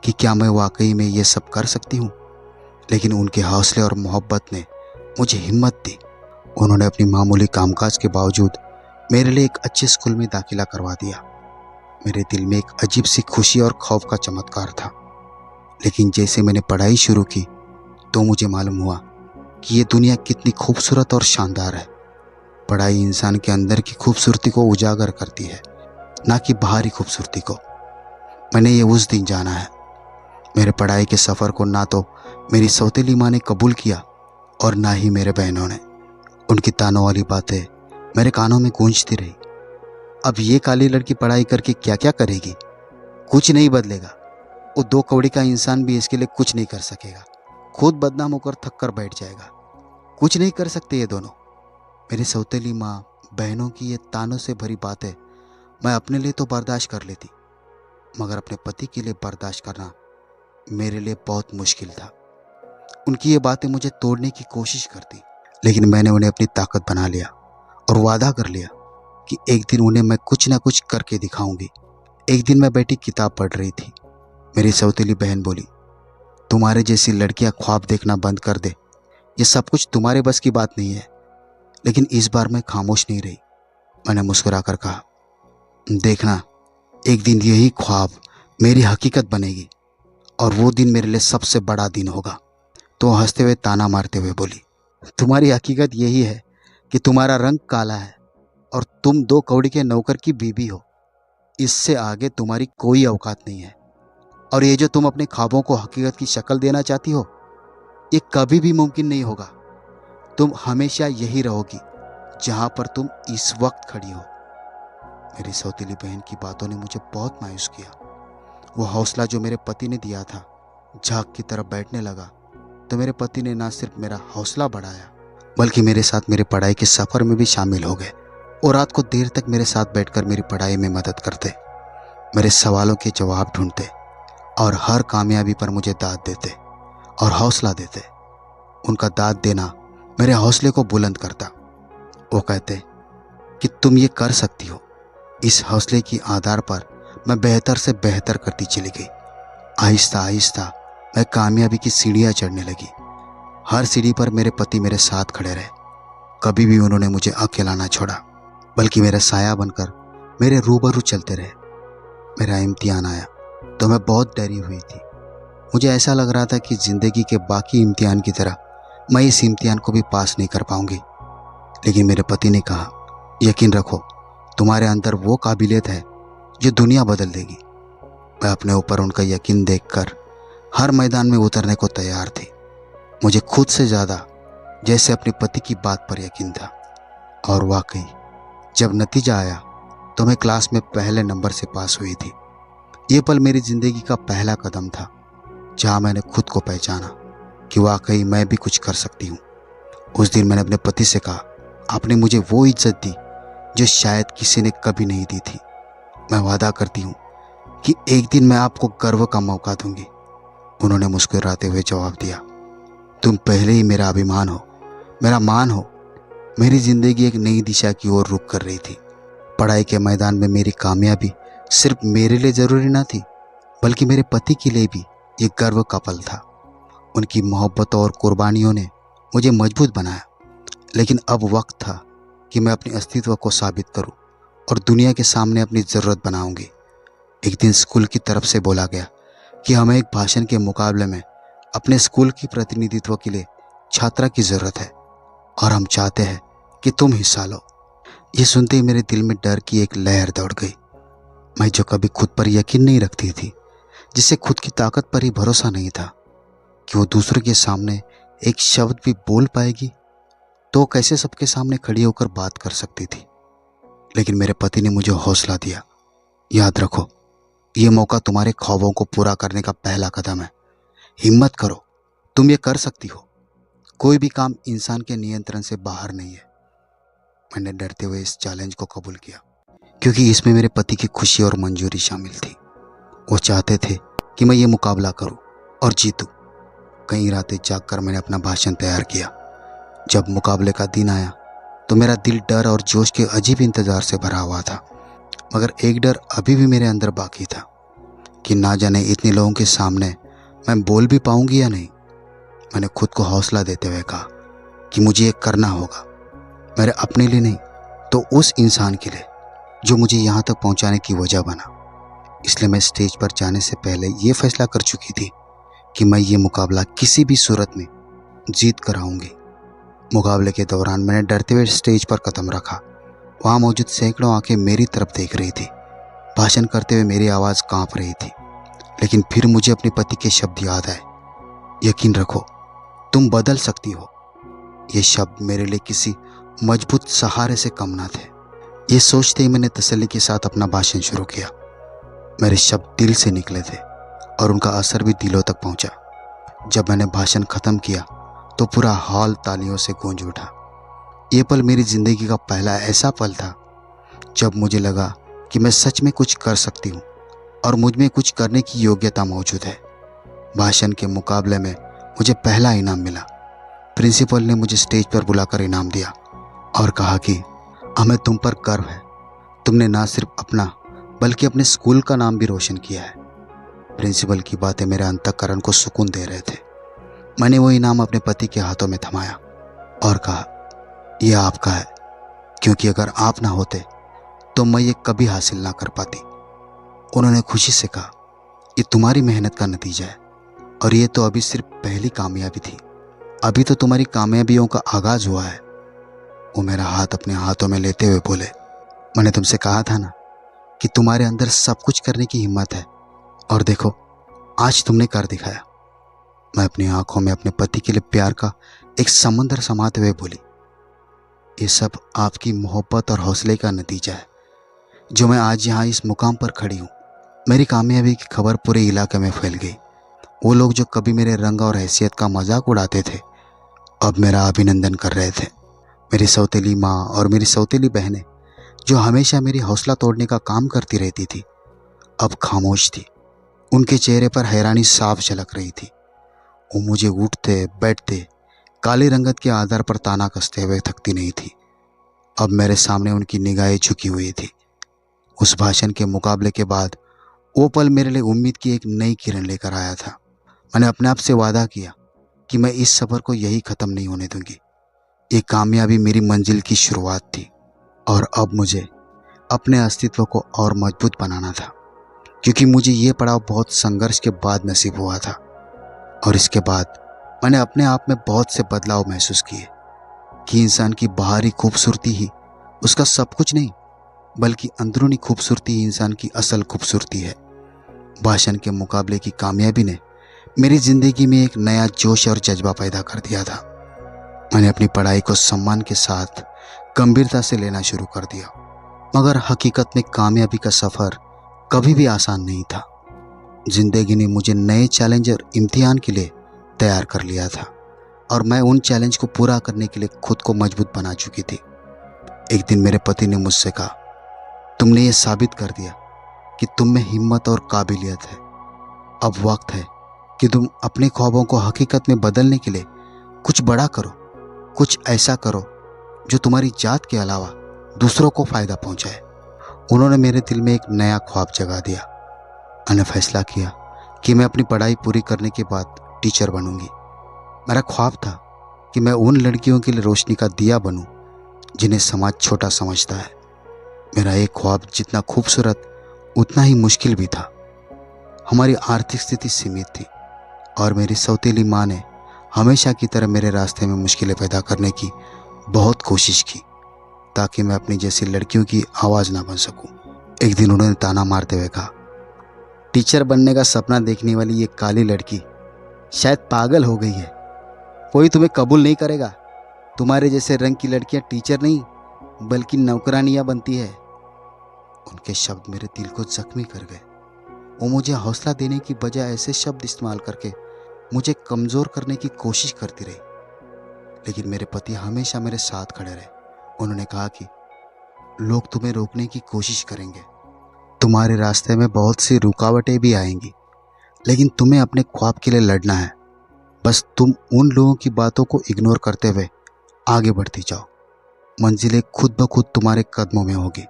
कि क्या मैं वाकई में ये सब कर सकती हूँ, लेकिन उनके हौसले और मोहब्बत ने मुझे हिम्मत दी। उन्होंने अपनी मामूली कामकाज के बावजूद मेरे लिए एक अच्छे स्कूल में दाखिला करवा दिया। मेरे दिल में एक अजीब सी खुशी और खौफ का चमत्कार था। लेकिन जैसे मैंने पढ़ाई शुरू की तो मुझे मालूम हुआ कि ये दुनिया कितनी खूबसूरत और शानदार है। पढ़ाई इंसान के अंदर की खूबसूरती को उजागर करती है, ना कि बाहरी खूबसूरती को। मैंने ये उस दिन जाना है। मेरे पढ़ाई के सफ़र को ना तो मेरी सौतेली माँ ने कबूल किया और ना ही मेरे बहनों ने। उनकी तानों वाली बातें मेरे कानों में गूंजती रही। अब ये काली लड़की पढ़ाई करके क्या क्या करेगी? कुछ नहीं बदलेगा। वो 2 कौड़ी का इंसान भी इसके लिए कुछ नहीं कर सकेगा। खुद बदनाम होकर थक कर बैठ जाएगा। कुछ नहीं कर सकते ये दोनों। मेरी सौतेली माँ बहनों की ये तानों से भरी बातें मैं अपने लिए तो बर्दाश्त कर लेती, मगर अपने पति के लिए बर्दाश्त करना मेरे लिए बहुत मुश्किल था। उनकी ये बातें मुझे तोड़ने की कोशिश करती, लेकिन मैंने उन्हें अपनी ताकत बना लिया और वादा कर लिया कि एक दिन उन्हें मैं कुछ ना कुछ करके दिखाऊंगी। एक दिन मैं बैठी किताब पढ़ रही थी। मेरी सौतेली बहन बोली, तुम्हारे जैसी लड़कियां ख्वाब देखना बंद कर दे। ये सब कुछ तुम्हारे बस की बात नहीं है। लेकिन इस बार मैं खामोश नहीं रही। मैंने मुस्कुरा कर कहा, देखना, एक दिन यही ख्वाब मेरी हकीकत बनेगी और वो दिन मेरे लिए सबसे बड़ा दिन होगा। तो हंसते हुए ताना मारते हुए बोली, तुम्हारी हकीकत यही है कि तुम्हारा रंग काला है और तुम 2 कौड़ी के नौकर की बीवी हो। इससे आगे तुम्हारी कोई औकात नहीं है। और ये जो तुम अपने ख्वाबों को हकीकत की शक्ल देना चाहती हो, ये कभी भी मुमकिन नहीं होगा। तुम हमेशा यही रहोगी जहां पर तुम इस वक्त खड़ी हो। मेरी सौतेली बहन की बातों ने मुझे बहुत मायूस किया। वो हौसला जो मेरे पति ने दिया था, झाग की तरफ बैठने लगा तो मेरे पति ने ना सिर्फ मेरा हौसला बढ़ाया, बल्कि मेरे साथ मेरे पढ़ाई के सफ़र में भी शामिल हो गए और रात को देर तक मेरे साथ बैठकर मेरी पढ़ाई में मदद करते, मेरे सवालों के जवाब ढूंढते और हर कामयाबी पर मुझे दाद देते और हौसला देते। उनका दाद देना मेरे हौसले को बुलंद करता। वो कहते कि तुम ये कर सकती हो। इस हौसले की आधार पर मैं बेहतर से बेहतर करती चली गई। आहिस्ता आहिस्ता मैं कामयाबी की सीढ़ियाँ चढ़ने लगी। हर सीढ़ी पर मेरे पति मेरे साथ खड़े रहे। कभी भी उन्होंने मुझे अकेला ना छोड़ा, बल्कि मेरा साया बनकर मेरे रूबरू चलते रहे। मेरा इम्तिहान आया तो मैं बहुत डरी हुई थी। मुझे ऐसा लग रहा था कि ज़िंदगी के बाकी इम्तिहान की तरह मैं इस इम्तिहान को भी पास नहीं कर पाऊंगी। लेकिन मेरे पति ने कहा, यकीन रखो, तुम्हारे अंदर वो काबिलियत है जो दुनिया बदल देगी। मैं अपने ऊपर उनका यकीन देखकर हर मैदान में उतरने को तैयार थी। मुझे खुद से ज़्यादा जैसे अपने पति की बात पर यकीन था। और वाकई जब नतीजा आया तो मैं क्लास में पहले नंबर से पास हुई थी। ये पल मेरी ज़िंदगी का पहला कदम था जहाँ मैंने खुद को पहचाना कि वाकई मैं भी कुछ कर सकती हूँ। उस दिन मैंने अपने पति से कहा, आपने मुझे वो इज्जत दी जो शायद किसी ने कभी नहीं दी थी। मैं वादा करती हूँ कि एक दिन मैं आपको गर्व का मौका दूंगी। उन्होंने मुस्कुराते हुए जवाब दिया, तुम पहले ही मेरा अभिमान हो, मेरा मान हो। मेरी जिंदगी एक नई दिशा की ओर रुख कर रही थी। पढ़ाई के मैदान में मेरी कामयाबी सिर्फ मेरे लिए ज़रूरी ना थी, बल्कि मेरे पति के लिए भी ये गर्व का पल था। उनकी मोहब्बत और कुर्बानियों ने मुझे मजबूत बनाया। लेकिन अब वक्त था कि मैं अपने अस्तित्व को साबित करूं और दुनिया के सामने अपनी ज़रूरत बनाऊंगी। एक दिन स्कूल की तरफ से बोला गया कि हमें एक भाषण के मुकाबले में अपने स्कूल की प्रतिनिधित्व के लिए छात्रा की ज़रूरत है और हम चाहते हैं कि तुम हिस्सा लो। ये सुनते ही मेरे दिल में डर की एक लहर दौड़ गई। मैं जो कभी खुद पर यकीन नहीं रखती थी, जिसे खुद की ताकत पर ही भरोसा नहीं था कि वो दूसरों के सामने एक शब्द भी बोल पाएगी, तो कैसे सबके सामने खड़ी होकर बात कर सकती थी। लेकिन मेरे पति ने मुझे हौसला दिया, याद रखो, ये मौका तुम्हारे ख्वाबों को पूरा करने का पहला कदम है। हिम्मत करो, तुम ये कर सकती हो। कोई भी काम इंसान के नियंत्रण से बाहर नहीं है। मैंने डरते हुए इस चैलेंज को कबूल किया, क्योंकि इसमें मेरे पति की खुशी और मंजूरी शामिल थी। वो चाहते थे कि मैं ये मुकाबला करूं और जीतूं। कई रातें जागकर मैंने अपना भाषण तैयार किया। जब मुकाबले का दिन आया तो मेरा दिल डर और जोश के अजीब इंतज़ार से भरा हुआ था। मगर एक डर अभी भी मेरे अंदर बाकी था कि ना जाने इतने लोगों के सामने मैं बोल भी पाऊंगी या नहीं। मैंने खुद को हौसला देते हुए कहा कि मुझे ये करना होगा, मेरे अपने लिए नहीं तो उस इंसान के लिए जो मुझे यहाँ तक पहुँचाने की वजह बना। इसलिए मैं स्टेज पर जाने से पहले ये फैसला कर चुकी थी कि मैं ये मुकाबला किसी भी सूरत में जीत कर आऊँगी। मुकाबले के दौरान मैंने डरते हुए स्टेज पर कदम रखा। वहाँ मौजूद सैकड़ों आंखें मेरी तरफ देख रही थी। भाषण करते हुए मेरी आवाज़ कांप रही थी। लेकिन फिर मुझे अपने पति के शब्द याद आए, यकीन रखो, तुम बदल सकती हो। ये शब्द मेरे लिए किसी मजबूत सहारे से कम ना थे। ये सोचते ही मैंने तसल्ली के साथ अपना भाषण शुरू किया। मेरे शब्द दिल से निकले थे और उनका असर भी दिलों तक पहुंचा। जब मैंने भाषण ख़त्म किया तो पूरा हॉल तालियों से गूंज उठा। ये पल मेरी ज़िंदगी का पहला ऐसा पल था जब मुझे लगा कि मैं सच में कुछ कर सकती हूँ और मुझ में कुछ करने की योग्यता मौजूद है। भाषण के मुकाबले में मुझे पहला इनाम मिला। प्रिंसिपल ने मुझे स्टेज पर बुलाकर इनाम दिया और कहा कि हमें तुम पर गर्व है। तुमने ना सिर्फ अपना बल्कि अपने स्कूल का नाम भी रोशन किया है। प्रिंसिपल की बातें मेरे अंतःकरण को सुकून दे रहे थे। मैंने वो इनाम अपने पति के हाथों में थमाया और कहा, यह आपका है, क्योंकि अगर आप ना होते तो मैं ये कभी हासिल ना कर पाती। उन्होंने खुशी से कहा, ये तुम्हारी मेहनत का नतीजा है और ये तो अभी सिर्फ पहली कामयाबी थी। अभी तो तुम्हारी कामयाबियों का आगाज हुआ है। वो मेरा हाथ अपने हाथों में लेते हुए बोले, मैंने तुमसे कहा था ना कि तुम्हारे अंदर सब कुछ करने की हिम्मत है, और देखो आज तुमने कर दिखाया। मैं अपनी आंखों में अपने पति के लिए प्यार का एक समंदर समाते हुए बोली, ये सब आपकी मोहब्बत और हौसले का नतीजा है जो मैं आज यहाँ इस मुकाम पर खड़ी हूँ। मेरी कामयाबी की खबर पूरे इलाके में फैल गई। वो लोग जो कभी मेरे रंग और हैसियत का मजाक उड़ाते थे अब मेरा अभिनंदन कर रहे थे। मेरी सौतेली माँ और मेरी सौतेली बहनें जो हमेशा मेरी हौसला तोड़ने का काम करती रहती थी अब खामोश थी। उनके चेहरे पर हैरानी साफ झलक रही थी। वो मुझे उठते बैठते काली रंगत के आधार पर ताना कसते हुए थकती नहीं थी। अब मेरे सामने उनकी निगाहें झुकी हुई थी। उस भाषण के मुकाबले के बाद वो पल मेरे लिए उम्मीद की एक नई किरण लेकर आया था। मैंने अपने आप से वादा किया कि मैं इस सफ़र को यही ख़त्म नहीं होने दूंगी। ये कामयाबी मेरी मंजिल की शुरुआत थी और अब मुझे अपने अस्तित्व को और मजबूत बनाना था, क्योंकि मुझे ये पड़ाव बहुत संघर्ष के बाद नसीब हुआ था। और इसके बाद मैंने अपने आप में बहुत से बदलाव महसूस किए कि इंसान की बाहरी खूबसूरती ही उसका सब कुछ नहीं, बल्कि अंदरूनी खूबसूरती ही इंसान की असल खूबसूरती है। भाषण के मुकाबले की कामयाबी ने मेरी ज़िंदगी में एक नया जोश और जज्बा पैदा कर दिया था। मैंने अपनी पढ़ाई को सम्मान के साथ गंभीरता से लेना शुरू कर दिया। मगर हकीकत में कामयाबी का सफ़र कभी भी आसान नहीं था। ज़िंदगी ने मुझे नए चैलेंज और इम्तिहान के लिए तैयार कर लिया था और मैं उन चैलेंज को पूरा करने के लिए खुद को मजबूत बना चुकी थी। एक दिन मेरे पति ने मुझसे कहा, तुमने ये साबित कर दिया कि तुम में हिम्मत और काबिलियत है। अब वक्त है कि तुम अपने ख्वाबों को हकीकत में बदलने के लिए कुछ बड़ा करो, कुछ ऐसा करो जो तुम्हारी जात के अलावा दूसरों को फ़ायदा पहुंचाए। उन्होंने मेरे दिल में एक नया ख्वाब जगा दिया। मैंने फैसला किया कि मैं अपनी पढ़ाई पूरी करने के बाद टीचर बनूंगी। मेरा ख्वाब था कि मैं उन लड़कियों के लिए रोशनी का दिया बनूं जिन्हें समाज छोटा समझता है। मेरा एक ख्वाब जितना खूबसूरत उतना ही मुश्किल भी था। हमारी आर्थिक स्थिति सीमित थी और मेरी सौतेली माँ ने हमेशा की तरह मेरे रास्ते में मुश्किलें पैदा करने की बहुत कोशिश की ताकि मैं अपनी जैसी लड़कियों की आवाज़ ना बन सकूं। एक दिन उन्होंने ताना मारते हुए कहा, टीचर बनने का सपना देखने वाली ये काली लड़की शायद पागल हो गई है। कोई तुम्हें कबूल नहीं करेगा। तुम्हारे जैसे रंग की लड़कियां टीचर नहीं बल्कि नौकरानियां बनती है। उनके शब्द मेरे दिल को जख्मी कर गए। वो मुझे हौसला देने की बजाय ऐसे शब्द इस्तेमाल करके मुझे कमज़ोर करने की कोशिश करती रही। लेकिन मेरे पति हमेशा मेरे साथ खड़े रहे। उन्होंने कहा कि लोग तुम्हें रोकने की कोशिश करेंगे, तुम्हारे रास्ते में बहुत सी रुकावटें भी आएंगी, लेकिन तुम्हें अपने ख्वाब के लिए लड़ना है। बस तुम उन लोगों की बातों को इग्नोर करते हुए आगे बढ़ती जाओ। मंजिलें खुद ब खुद तुम्हारे कदमों में होगी।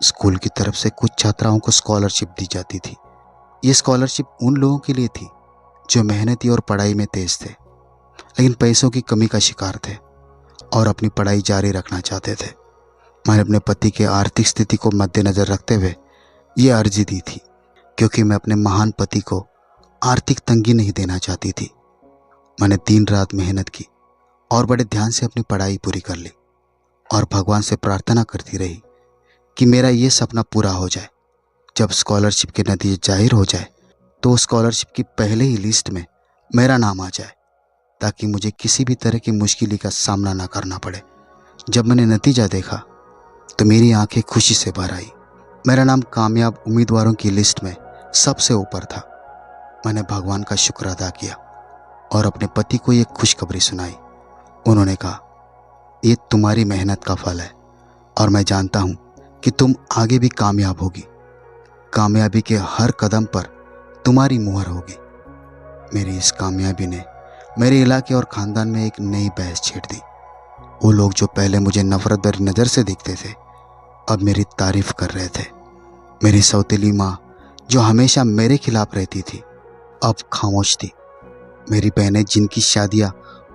स्कूल की तरफ से कुछ छात्राओं को स्कॉलरशिप दी जाती थी। ये स्कॉलरशिप उन लोगों के लिए थी जो मेहनती और पढ़ाई में तेज थे, लेकिन पैसों की कमी का शिकार थे और अपनी पढ़ाई जारी रखना चाहते थे। मैंने अपने पति के आर्थिक स्थिति को मद्देनज़र रखते हुए ये अर्जी दी थी, क्योंकि मैं अपने महान पति को आर्थिक तंगी नहीं देना चाहती थी। मैंने दिन रात मेहनत की और बड़े ध्यान से अपनी पढ़ाई पूरी कर ली और भगवान से प्रार्थना करती रही कि मेरा ये सपना पूरा हो जाए। जब स्कॉलरशिप के नतीजे जाहिर हो जाए तो स्कॉलरशिप की पहले ही लिस्ट में मेरा नाम आ जाए, ताकि मुझे किसी भी तरह की मुश्किल का सामना ना करना पड़े। जब मैंने नतीजा देखा तो मेरी आंखें खुशी से भर आई। मेरा नाम कामयाब उम्मीदवारों की लिस्ट में सबसे ऊपर था। मैंने भगवान का शुक्र अदा किया और अपने पति को ये खुशखबरी सुनाई। उन्होंने कहा, ये तुम्हारी मेहनत का फल है और मैं जानता हूँ कि तुम आगे भी कामयाब होगी। कामयाबी के हर कदम पर तुम्हारी मुहर होगी। मेरी इस कामयाबी ने मेरे इलाके और ख़ानदान में एक नई बहस छेड़ दी। वो लोग जो पहले मुझे नफरत भरी नज़र से देखते थे अब मेरी तारीफ कर रहे थे। मेरी सौतेली माँ जो हमेशा मेरे खिलाफ रहती थी अब खामोश थी। मेरी बहनें जिनकी शादियाँ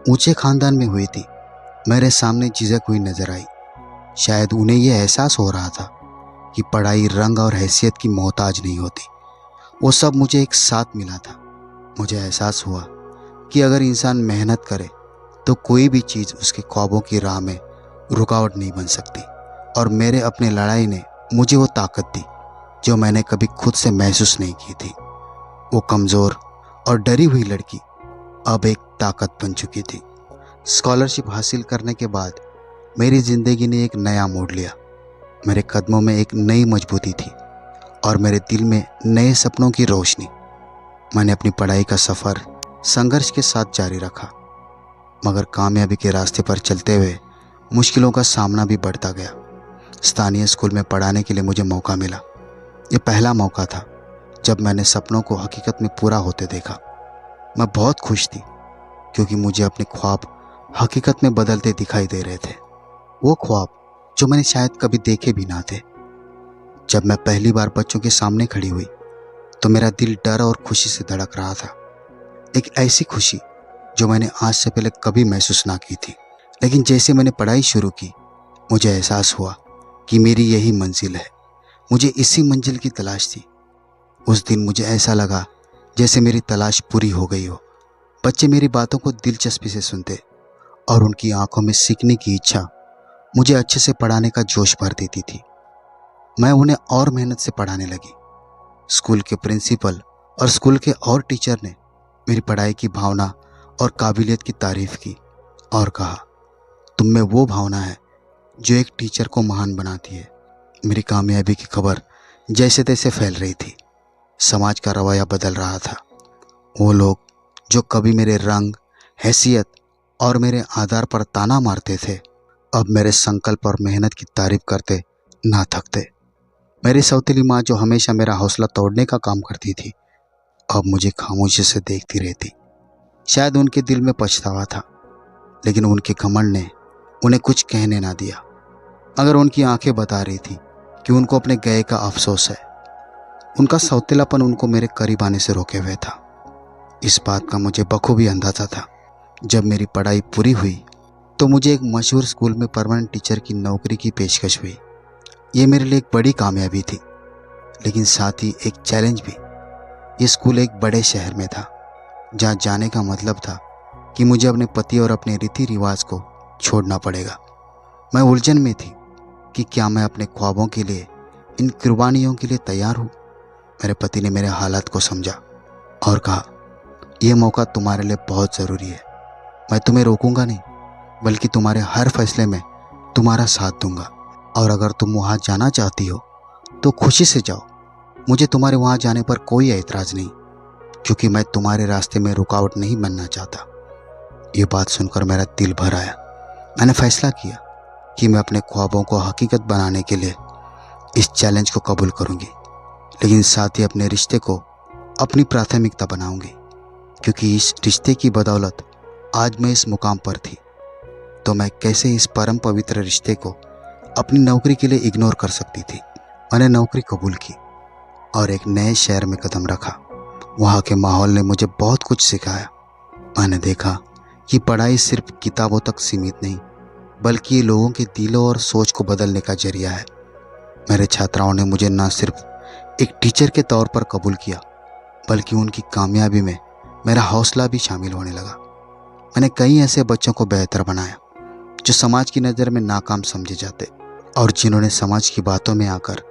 ऊंचे ख़ानदान में हुई थी मेरे सामने झिझक हुई नजर आई। शायद उन्हें यह एहसास हो रहा था कि पढ़ाई रंग और हैसियत की मोहताज नहीं होती। वो सब मुझे एक साथ मिला था। मुझे एहसास हुआ कि अगर इंसान मेहनत करे तो कोई भी चीज़ उसके ख्वाबों की राह में रुकावट नहीं बन सकती। और मेरे अपने लड़ाई ने मुझे वो ताकत दी जो मैंने कभी खुद से महसूस नहीं की थी। वो कमज़ोर और डरी हुई लड़की अब एक ताकत बन चुकी थी। स्कॉलरशिप हासिल करने के बाद मेरी ज़िंदगी ने एक नया मोड़ लिया। मेरे कदमों में एक नई मजबूती थी और मेरे दिल में नए सपनों की रोशनी। मैंने अपनी पढ़ाई का सफ़र संघर्ष के साथ जारी रखा, मगर कामयाबी के रास्ते पर चलते हुए मुश्किलों का सामना भी बढ़ता गया। स्थानीय स्कूल में पढ़ाने के लिए मुझे मौका मिला। ये पहला मौका था जब मैंने सपनों को हकीकत में पूरा होते देखा। मैं बहुत खुश थी क्योंकि मुझे अपने ख्वाब हकीकत में बदलते दिखाई दे रहे थे। वो ख्वाब जो मैंने शायद कभी देखे भी ना थे। जब मैं पहली बार बच्चों के सामने खड़ी हुई तो मेरा दिल डर और खुशी से धड़क रहा था। एक ऐसी खुशी जो मैंने आज से पहले कभी महसूस ना की थी। लेकिन जैसे मैंने पढ़ाई शुरू की मुझे एहसास हुआ कि मेरी यही मंजिल है। मुझे इसी मंजिल की तलाश थी। उस दिन मुझे ऐसा लगा जैसे मेरी तलाश पूरी हो गई हो। बच्चे मेरी बातों को दिलचस्पी से सुनते और उनकी आंखों में सीखने की इच्छा मुझे अच्छे से पढ़ाने का जोश भर देती थी। मैं उन्हें और मेहनत से पढ़ाने लगी। स्कूल के प्रिंसिपल और स्कूल के और टीचर ने मेरी पढ़ाई की भावना और काबिलियत की तारीफ की और कहा, तुम में वो भावना है जो एक टीचर को महान बनाती है। मेरी कामयाबी की खबर जैसे तैसे फैल रही थी। समाज का रवैया बदल रहा था। वो लोग जो कभी मेरे रंग, हैसियत और मेरे आधार पर ताना मारते थे, अब मेरे संकल्प और मेहनत की तारीफ करते ना थकते। मेरी सौतेली माँ जो हमेशा मेरा हौसला तोड़ने का काम करती थी, अब मुझे खामोशी से देखती रहती। शायद उनके दिल में पछतावा था, लेकिन उनके घमंड ने उन्हें कुछ कहने ना दिया। अगर उनकी आंखें बता रही थी कि उनको अपने गए का अफसोस है, उनका सौतेलापन उनको मेरे करीब आने से रोके हुए था। इस बात का मुझे बखूबी अंदाजा था। जब मेरी पढ़ाई पूरी हुई तो मुझे एक मशहूर स्कूल में परमानेंट टीचर की नौकरी की पेशकश हुई। ये मेरे लिए एक बड़ी कामयाबी थी, लेकिन साथ ही एक चैलेंज भी। ये स्कूल एक बड़े शहर में था, जहाँ जाने का मतलब था कि मुझे अपने पति और अपने रीति रिवाज को छोड़ना पड़ेगा। मैं उलझन में थी कि क्या मैं अपने ख्वाबों के लिए, इन कुर्बानियों के लिए तैयार हूँ। मेरे पति ने मेरे हालात को समझा और कहा, यह मौका तुम्हारे लिए बहुत ज़रूरी है। मैं तुम्हें रोकूंगा नहीं, बल्कि तुम्हारे हर फैसले में तुम्हारा साथ दूंगा। और अगर तुम वहाँ जाना चाहती हो तो खुशी से जाओ। मुझे तुम्हारे वहाँ जाने पर कोई ऐतराज़ नहीं, क्योंकि मैं तुम्हारे रास्ते में रुकावट नहीं बनना चाहता। ये बात सुनकर मेरा दिल भर आया। मैंने फैसला किया कि मैं अपने ख्वाबों को हकीकत बनाने के लिए इस चैलेंज को कबूल करूंगी, लेकिन साथ ही अपने रिश्ते को अपनी प्राथमिकता बनाऊंगी, क्योंकि इस रिश्ते की बदौलत आज मैं इस मुकाम पर थी। तो मैं कैसे इस परम पवित्र रिश्ते को अपनी नौकरी के लिए इग्नोर कर सकती थी। मैंने नौकरी कबूल की और एक नए शहर में कदम रखा। वहाँ के माहौल ने मुझे बहुत कुछ सिखाया। मैंने देखा कि पढ़ाई सिर्फ किताबों तक सीमित नहीं, बल्कि ये लोगों के दिलों और सोच को बदलने का जरिया है। मेरे छात्राओं ने मुझे न सिर्फ एक टीचर के तौर पर कबूल किया, बल्कि उनकी कामयाबी में मेरा हौसला भी शामिल होने लगा। मैंने कई ऐसे बच्चों को बेहतर बनाया जो समाज की नज़र में नाकाम समझे जाते, और जिन्होंने समाज की बातों में आकर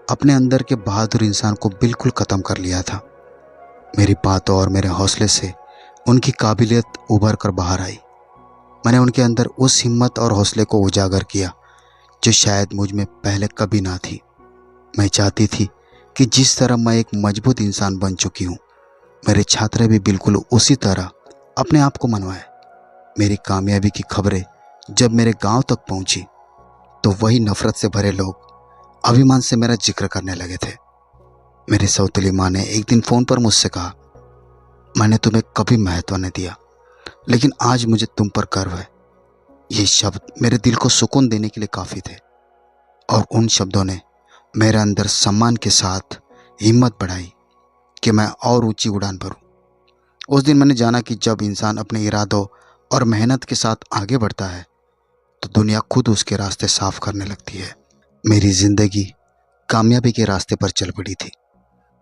अपने अंदर के बहादुर इंसान को बिल्कुल ख़त्म कर लिया था। मेरी बातों और मेरे हौसले से उनकी काबिलियत उभर कर बाहर आई। मैंने उनके अंदर उस हिम्मत और हौसले को उजागर किया जो शायद मुझ में पहले कभी ना थी। मैं चाहती थी कि जिस तरह मैं एक मजबूत इंसान बन चुकी हूँ, मेरे छात्र भी बिल्कुल उसी तरह अपने आप को मनवाएं। मेरी कामयाबी की खबरें जब मेरे गांव तक पहुंची तो वही नफरत से भरे लोग अभिमान से मेरा जिक्र करने लगे थे। मेरी सौतेली माँ ने एक दिन फ़ोन पर मुझसे कहा, मैंने तुम्हें कभी महत्व नहीं दिया, लेकिन आज मुझे तुम पर गर्व है। ये शब्द मेरे दिल को सुकून देने के लिए काफ़ी थे, और उन शब्दों ने मेरे अंदर सम्मान के साथ हिम्मत बढ़ाई कि मैं और ऊंची उड़ान भरूं। उस दिन मैंने जाना कि जब इंसान अपने इरादों और मेहनत के साथ आगे बढ़ता है तो दुनिया खुद उसके रास्ते साफ करने लगती है। मेरी ज़िंदगी कामयाबी के रास्ते पर चल पड़ी थी,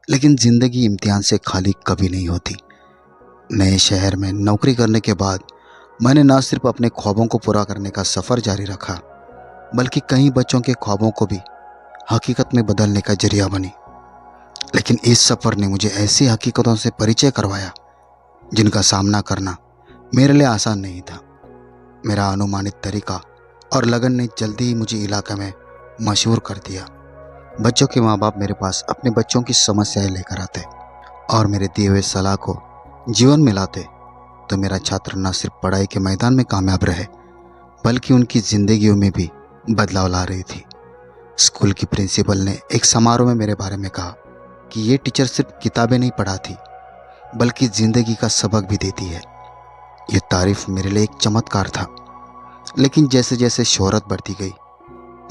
लेकिन ज़िंदगी इम्तिहान से खाली कभी नहीं होती। नए शहर में नौकरी करने के बाद मैंने न सिर्फ अपने ख्वाबों को पूरा करने का सफ़र जारी रखा, बल्कि कई बच्चों के ख्वाबों को भी हकीकत में बदलने का जरिया बनी। लेकिन इस सफ़र ने मुझे ऐसी हकीकतों से परिचय करवाया जिनका सामना करना मेरे लिए आसान नहीं था। मेरा अनुमानित तरीका और लगन ने जल्दी ही मुझे इलाके में मशहूर कर दिया। बच्चों के माँ बाप मेरे पास अपने बच्चों की समस्याएं लेकर आते और मेरे दिए हुए सलाह को जीवन में लाते, तो मेरा छात्र न सिर्फ पढ़ाई के मैदान में कामयाब रहे, बल्कि उनकी ज़िंदगियों में भी बदलाव ला रही थी। स्कूल की प्रिंसिपल ने एक समारोह में मेरे बारे में कहा कि ये टीचर सिर्फ किताबें नहीं पढ़ाती, बल्कि ज़िंदगी का सबक भी देती है। ये तारीफ मेरे लिए एक चमत्कार था। लेकिन जैसे जैसे शोहरत बढ़ती गई,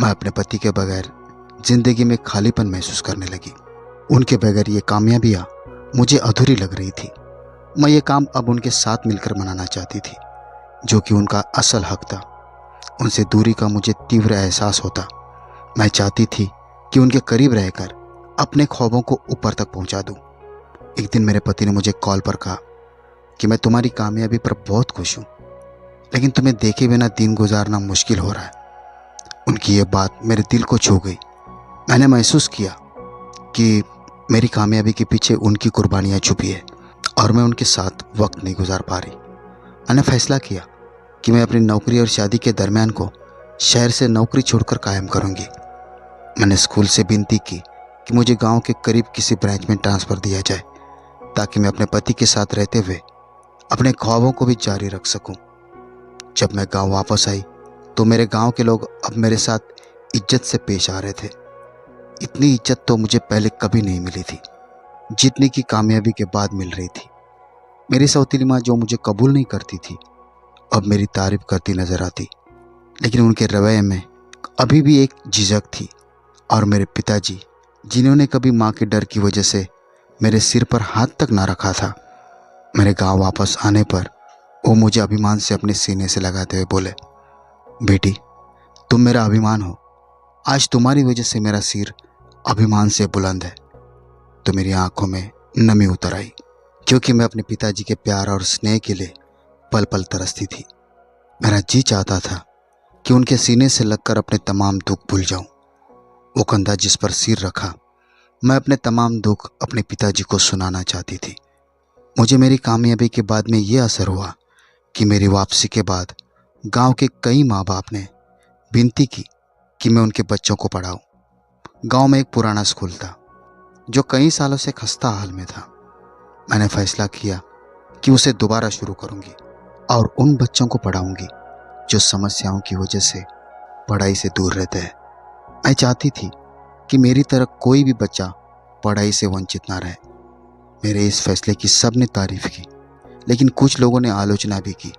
मैं अपने पति के बगैर ज़िंदगी में खालीपन महसूस करने लगी। उनके बगैर ये कामयाबियाँ मुझे अधूरी लग रही थी। मैं ये काम अब उनके साथ मिलकर मनाना चाहती थी, जो कि उनका असल हक था। उनसे दूरी का मुझे तीव्र एहसास होता। मैं चाहती थी कि उनके करीब रहकर अपने ख्वाबों को ऊपर तक पहुंचा दूं। एक दिन मेरे पति ने मुझे कॉल पर कहा कि मैं तुम्हारी कामयाबी पर बहुत खुश हूँ, लेकिन तुम्हें देखे बिना दिन गुजारना मुश्किल हो रहा है। उनकी ये बात मेरे दिल को छू गई। मैंने महसूस किया कि मेरी कामयाबी के पीछे उनकी कुर्बानियाँ छुपी है और मैं उनके साथ वक्त नहीं गुजार पा रही। मैंने फैसला किया कि मैं अपनी नौकरी और शादी के दरमियान को शहर से नौकरी छोड़कर कायम करूंगी। मैंने स्कूल से विनती की कि मुझे गांव के करीब किसी ब्रांच में ट्रांसफ़र दिया जाए ताकि मैं अपने पति के साथ रहते हुए अपने ख्वाबों को भी जारी रख सकूं। जब मैं गांव वापस आई तो मेरे गांव के लोग अब मेरे साथ इज्जत से पेश आ रहे थे। इतनी इज्जत तो मुझे पहले कभी नहीं मिली थी जितनी की कामयाबी के बाद मिल रही थी। मेरी सौतीली माँ जो मुझे कबूल नहीं करती थी अब मेरी तारीफ करती नजर आती, लेकिन उनके रवैये में अभी भी एक झिझक थी। और मेरे पिताजी जिन्होंने कभी माँ के डर की वजह से मेरे सिर पर हाथ तक ना रखा था, मेरे गांव वापस आने पर वो मुझे अभिमान से अपने सीने से लगाते हुए बोले, बेटी तुम मेरा अभिमान हो, आज तुम्हारी वजह से मेरा सिर अभिमान से बुलंद है। तो मेरी आंखों में नमी उतर आई क्योंकि मैं अपने पिताजी के प्यार और स्नेह के लिए पल पल तरसती थी। मेरा जी चाहता था कि उनके सीने से लगकर अपने तमाम दुख भूल जाऊं। वो कंधा जिस पर सिर रखा, मैं अपने तमाम दुख अपने पिताजी को सुनाना चाहती थी। मुझे मेरी कामयाबी के बाद में ये असर हुआ कि मेरी वापसी के बाद गांव के कई माँ बाप ने विनती की कि मैं उनके बच्चों को पढ़ाऊं। गांव में एक पुराना स्कूल था जो कई सालों से खस्ता हाल में था। मैंने फैसला किया कि उसे दोबारा शुरू करूंगी और उन बच्चों को पढ़ाऊंगी जो समस्याओं की वजह से पढ़ाई से दूर रहते हैं। मैं चाहती थी कि मेरी तरह कोई भी बच्चा पढ़ाई से वंचित ना रहे। मेरे इस फैसले की सबने तारीफ की, लेकिन कुछ लोगों ने आलोचना भी की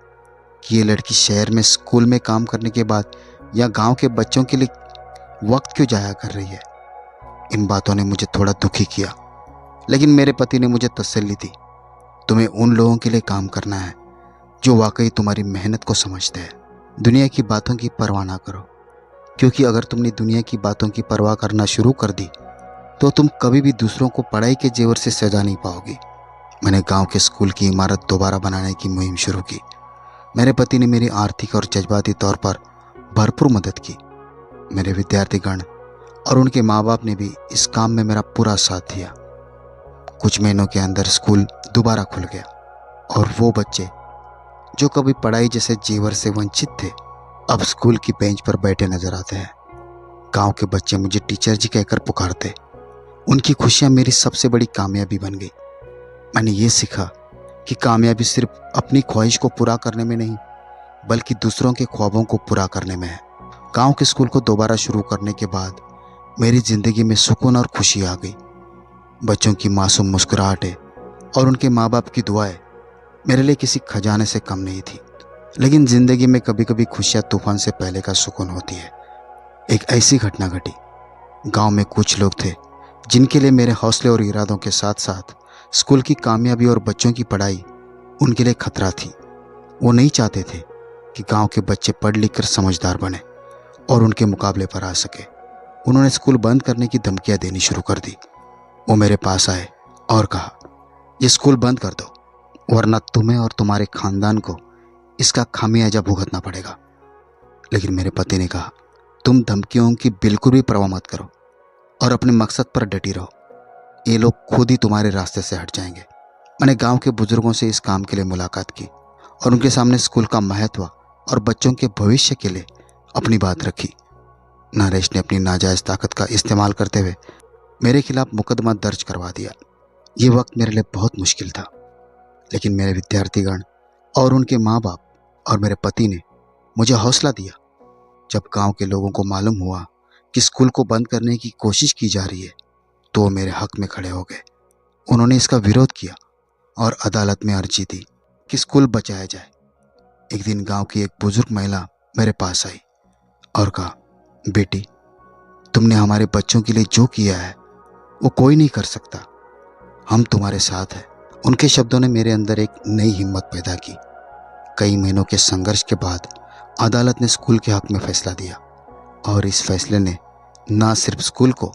कि ये लड़की शहर में स्कूल में काम करने के बाद या गांव के बच्चों के लिए वक्त क्यों जाया कर रही है। इन बातों ने मुझे थोड़ा दुखी किया, लेकिन मेरे पति ने मुझे तसल्ली दी, तुम्हें उन लोगों के लिए काम करना है जो वाकई तुम्हारी मेहनत को समझते हैं। दुनिया की बातों की परवाह ना करो, क्योंकि अगर तुमने दुनिया की बातों की परवाह करना शुरू कर दी तो तुम कभी भी दूसरों को पढ़ाई के जेवर से सजा नहीं पाओगी। मैंने गांव के स्कूल की इमारत दोबारा बनाने की मुहिम शुरू की। मेरे पति ने मेरी आर्थिक और जज्बाती तौर पर भरपूर मदद की। मेरे विद्यार्थीगण और उनके माँ बाप ने भी इस काम में मेरा पूरा साथ दिया। कुछ महीनों के अंदर स्कूल दोबारा खुल गया और वो बच्चे जो कभी पढ़ाई जैसे जेवर से वंचित थे अब स्कूल की बेंच पर बैठे नजर आते हैं। गांव के बच्चे मुझे टीचर जी कहकर पुकारते। उनकी खुशियां मेरी सबसे बड़ी कामयाबी बन गई। मैंने ये सीखा कि कामयाबी सिर्फ अपनी ख्वाहिश को पूरा करने में नहीं बल्कि दूसरों के ख्वाबों को पूरा करने में है। गांव के स्कूल को दोबारा शुरू करने के बाद मेरी जिंदगी में सुकून और खुशी आ गई। बच्चों की मासूम मुस्कुराहटें और उनके माँ बाप की दुआएं मेरे लिए किसी खजाने से कम नहीं थी। लेकिन जिंदगी में कभी कभी खुशियाँ तूफान से पहले का सुकून होती है। एक ऐसी घटना घटी। गांव में कुछ लोग थे जिनके लिए मेरे हौसले और इरादों के साथ साथ स्कूल की कामयाबी और बच्चों की पढ़ाई उनके लिए खतरा थी। वो नहीं चाहते थे कि गांव के बच्चे पढ़ लिख कर समझदार बने और उनके मुकाबले पर आ सके। उन्होंने स्कूल बंद करने की धमकियां देनी शुरू कर दी। वो मेरे पास आए और कहा, ये स्कूल बंद कर दो वरना तुम्हें और तुम्हारे खानदान को इसका खामियाजा भुगतना पड़ेगा। लेकिन मेरे पति ने कहा, तुम धमकियों की बिल्कुल भी परवाह मत करो और अपने मकसद पर डटी रहो। ये लोग खुद ही तुम्हारे रास्ते से हट जाएंगे। मैंने गांव के बुजुर्गों से इस काम के लिए मुलाकात की और उनके सामने स्कूल का महत्व और बच्चों के भविष्य के लिए अपनी बात रखी। नरेश ने अपनी नाजायज़ ताकत का इस्तेमाल करते हुए मेरे खिलाफ मुकदमा दर्ज करवा दिया। ये वक्त मेरे लिए बहुत मुश्किल था, लेकिन मेरे विद्यार्थीगण और उनके माँ बाप और मेरे पति ने मुझे हौसला दिया। जब गांव के लोगों को मालूम हुआ कि स्कूल को बंद करने की कोशिश की जा रही है तो वो मेरे हक में खड़े हो गए। उन्होंने इसका विरोध किया और अदालत में अर्जी दी कि स्कूल बचाया जाए। एक दिन गांव की एक बुजुर्ग महिला मेरे पास आई और कहा, बेटी तुमने हमारे बच्चों के लिए जो किया है वो कोई नहीं कर सकता, हम तुम्हारे साथ हैं। उनके शब्दों ने मेरे अंदर एक नई हिम्मत पैदा की। कई महीनों के संघर्ष के बाद अदालत ने स्कूल के हक में फैसला दिया और इस फैसले ने न सिर्फ स्कूल को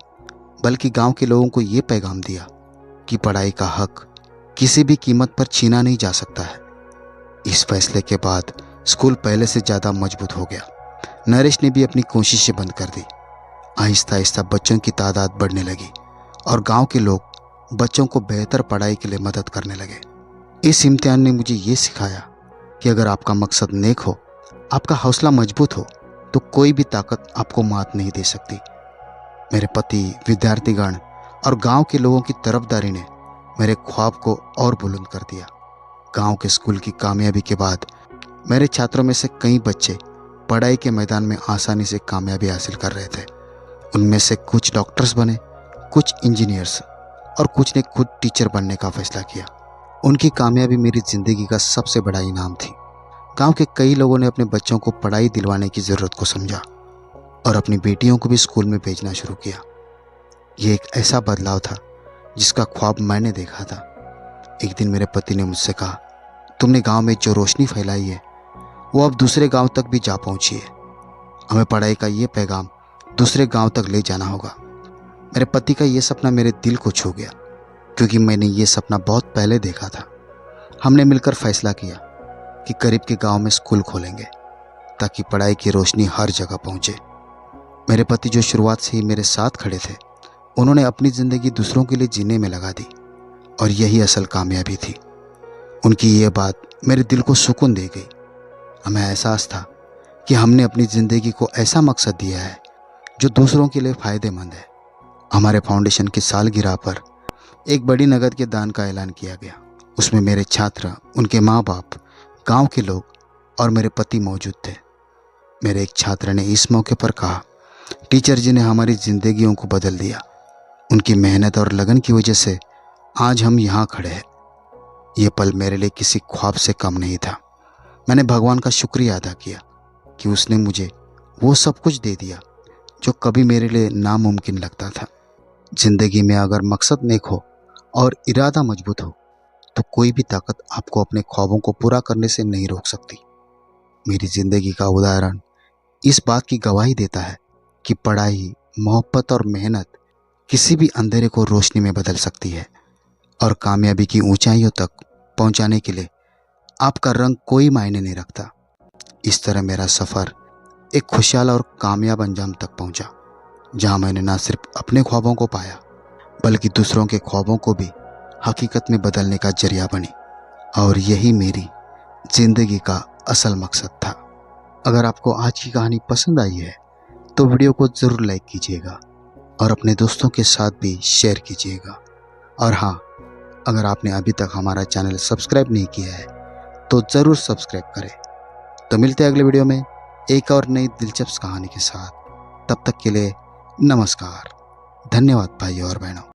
बल्कि गांव के लोगों को ये पैगाम दिया कि पढ़ाई का हक किसी भी कीमत पर छीना नहीं जा सकता है। इस फैसले के बाद स्कूल पहले से ज़्यादा मजबूत हो गया। नरेश ने भी अपनी कोशिशें बंद कर दी। आहिस्ता आहिस्ता बच्चों की तादाद बढ़ने लगी और गांव के लोग बच्चों को बेहतर पढ़ाई के लिए मदद करने लगे। इस इम्तिहान ने मुझे ये सिखाया कि अगर आपका मकसद नेक हो, आपका हौसला मजबूत हो, तो कोई भी ताकत आपको मात नहीं दे सकती। मेरे पति, विद्यार्थीगण और गांव के लोगों की तरफदारी ने मेरे ख्वाब को और बुलंद कर दिया। गांव के स्कूल की कामयाबी के बाद मेरे छात्रों में से कई बच्चे पढ़ाई के मैदान में आसानी से कामयाबी हासिल कर रहे थे। उनमें से कुछ डॉक्टर्स बने, कुछ इंजीनियर्स और कुछ ने खुद टीचर बनने का फैसला किया। उनकी कामयाबी मेरी ज़िंदगी का सबसे बड़ा इनाम थी। गांव के कई लोगों ने अपने बच्चों को पढ़ाई दिलवाने की ज़रूरत को समझा और अपनी बेटियों को भी स्कूल में भेजना शुरू किया। ये एक ऐसा बदलाव था जिसका ख्वाब मैंने देखा था। एक दिन मेरे पति ने मुझसे कहा, तुमने गांव में जो रोशनी फैलाई है वो अब दूसरे गांव तक भी जा पहुंची है। हमें पढ़ाई का ये पैगाम दूसरे गांव तक ले जाना होगा। मेरे पति का ये सपना मेरे दिल को छू गया, क्योंकि मैंने ये सपना बहुत पहले देखा था। हमने मिलकर फैसला किया कि करीब के गांव में स्कूल खोलेंगे ताकि पढ़ाई की रोशनी हर जगह पहुंचे। मेरे पति जो शुरुआत से ही मेरे साथ खड़े थे, उन्होंने अपनी ज़िंदगी दूसरों के लिए जीने में लगा दी और यही असल कामयाबी थी। उनकी ये बात मेरे दिल को सुकून दे गई। हमें एहसास था कि हमने अपनी ज़िंदगी को ऐसा मकसद दिया है जो दूसरों के लिए फ़ायदेमंद है। हमारे फाउंडेशन की सालगिरह पर एक बड़ी नकद के दान का ऐलान किया गया। उसमें मेरे छात्र, उनके माँ बाप, गांव के लोग और मेरे पति मौजूद थे। मेरे एक छात्र ने इस मौके पर कहा, टीचर जी ने हमारी ज़िंदगियों को बदल दिया। उनकी मेहनत और लगन की वजह से आज हम यहाँ खड़े हैं। ये पल मेरे लिए किसी ख्वाब से कम नहीं था। मैंने भगवान का शुक्रिया अदा किया कि उसने मुझे वो सब कुछ दे दिया जो कभी मेरे लिए नामुमकिन लगता था। जिंदगी में अगर मकसद नेक हो और इरादा मजबूत हो तो कोई भी ताकत आपको अपने ख्वाबों को पूरा करने से नहीं रोक सकती। मेरी ज़िंदगी का उदाहरण इस बात की गवाही देता है कि पढ़ाई, मोहब्बत और मेहनत किसी भी अंधेरे को रोशनी में बदल सकती है और कामयाबी की ऊंचाइयों तक पहुंचाने के लिए आपका रंग कोई मायने नहीं रखता। इस तरह मेरा सफ़र एक खुशहाल और कामयाब अंजाम तक पहुंचा, जहां मैंने न सिर्फ अपने ख्वाबों को पाया बल्कि दूसरों के ख्वाबों को भी हकीकत में बदलने का जरिया बनी। और यही मेरी ज़िंदगी का असल मकसद था। अगर आपको आज की कहानी पसंद आई है तो वीडियो को ज़रूर लाइक कीजिएगा और अपने दोस्तों के साथ भी शेयर कीजिएगा। और हाँ, अगर आपने अभी तक हमारा चैनल सब्सक्राइब नहीं किया है तो ज़रूर सब्सक्राइब करें। तो मिलते हैं अगले वीडियो में एक और नई दिलचस्प कहानी के साथ। तब तक के लिए नमस्कार। धन्यवाद भाइयों और बहनों।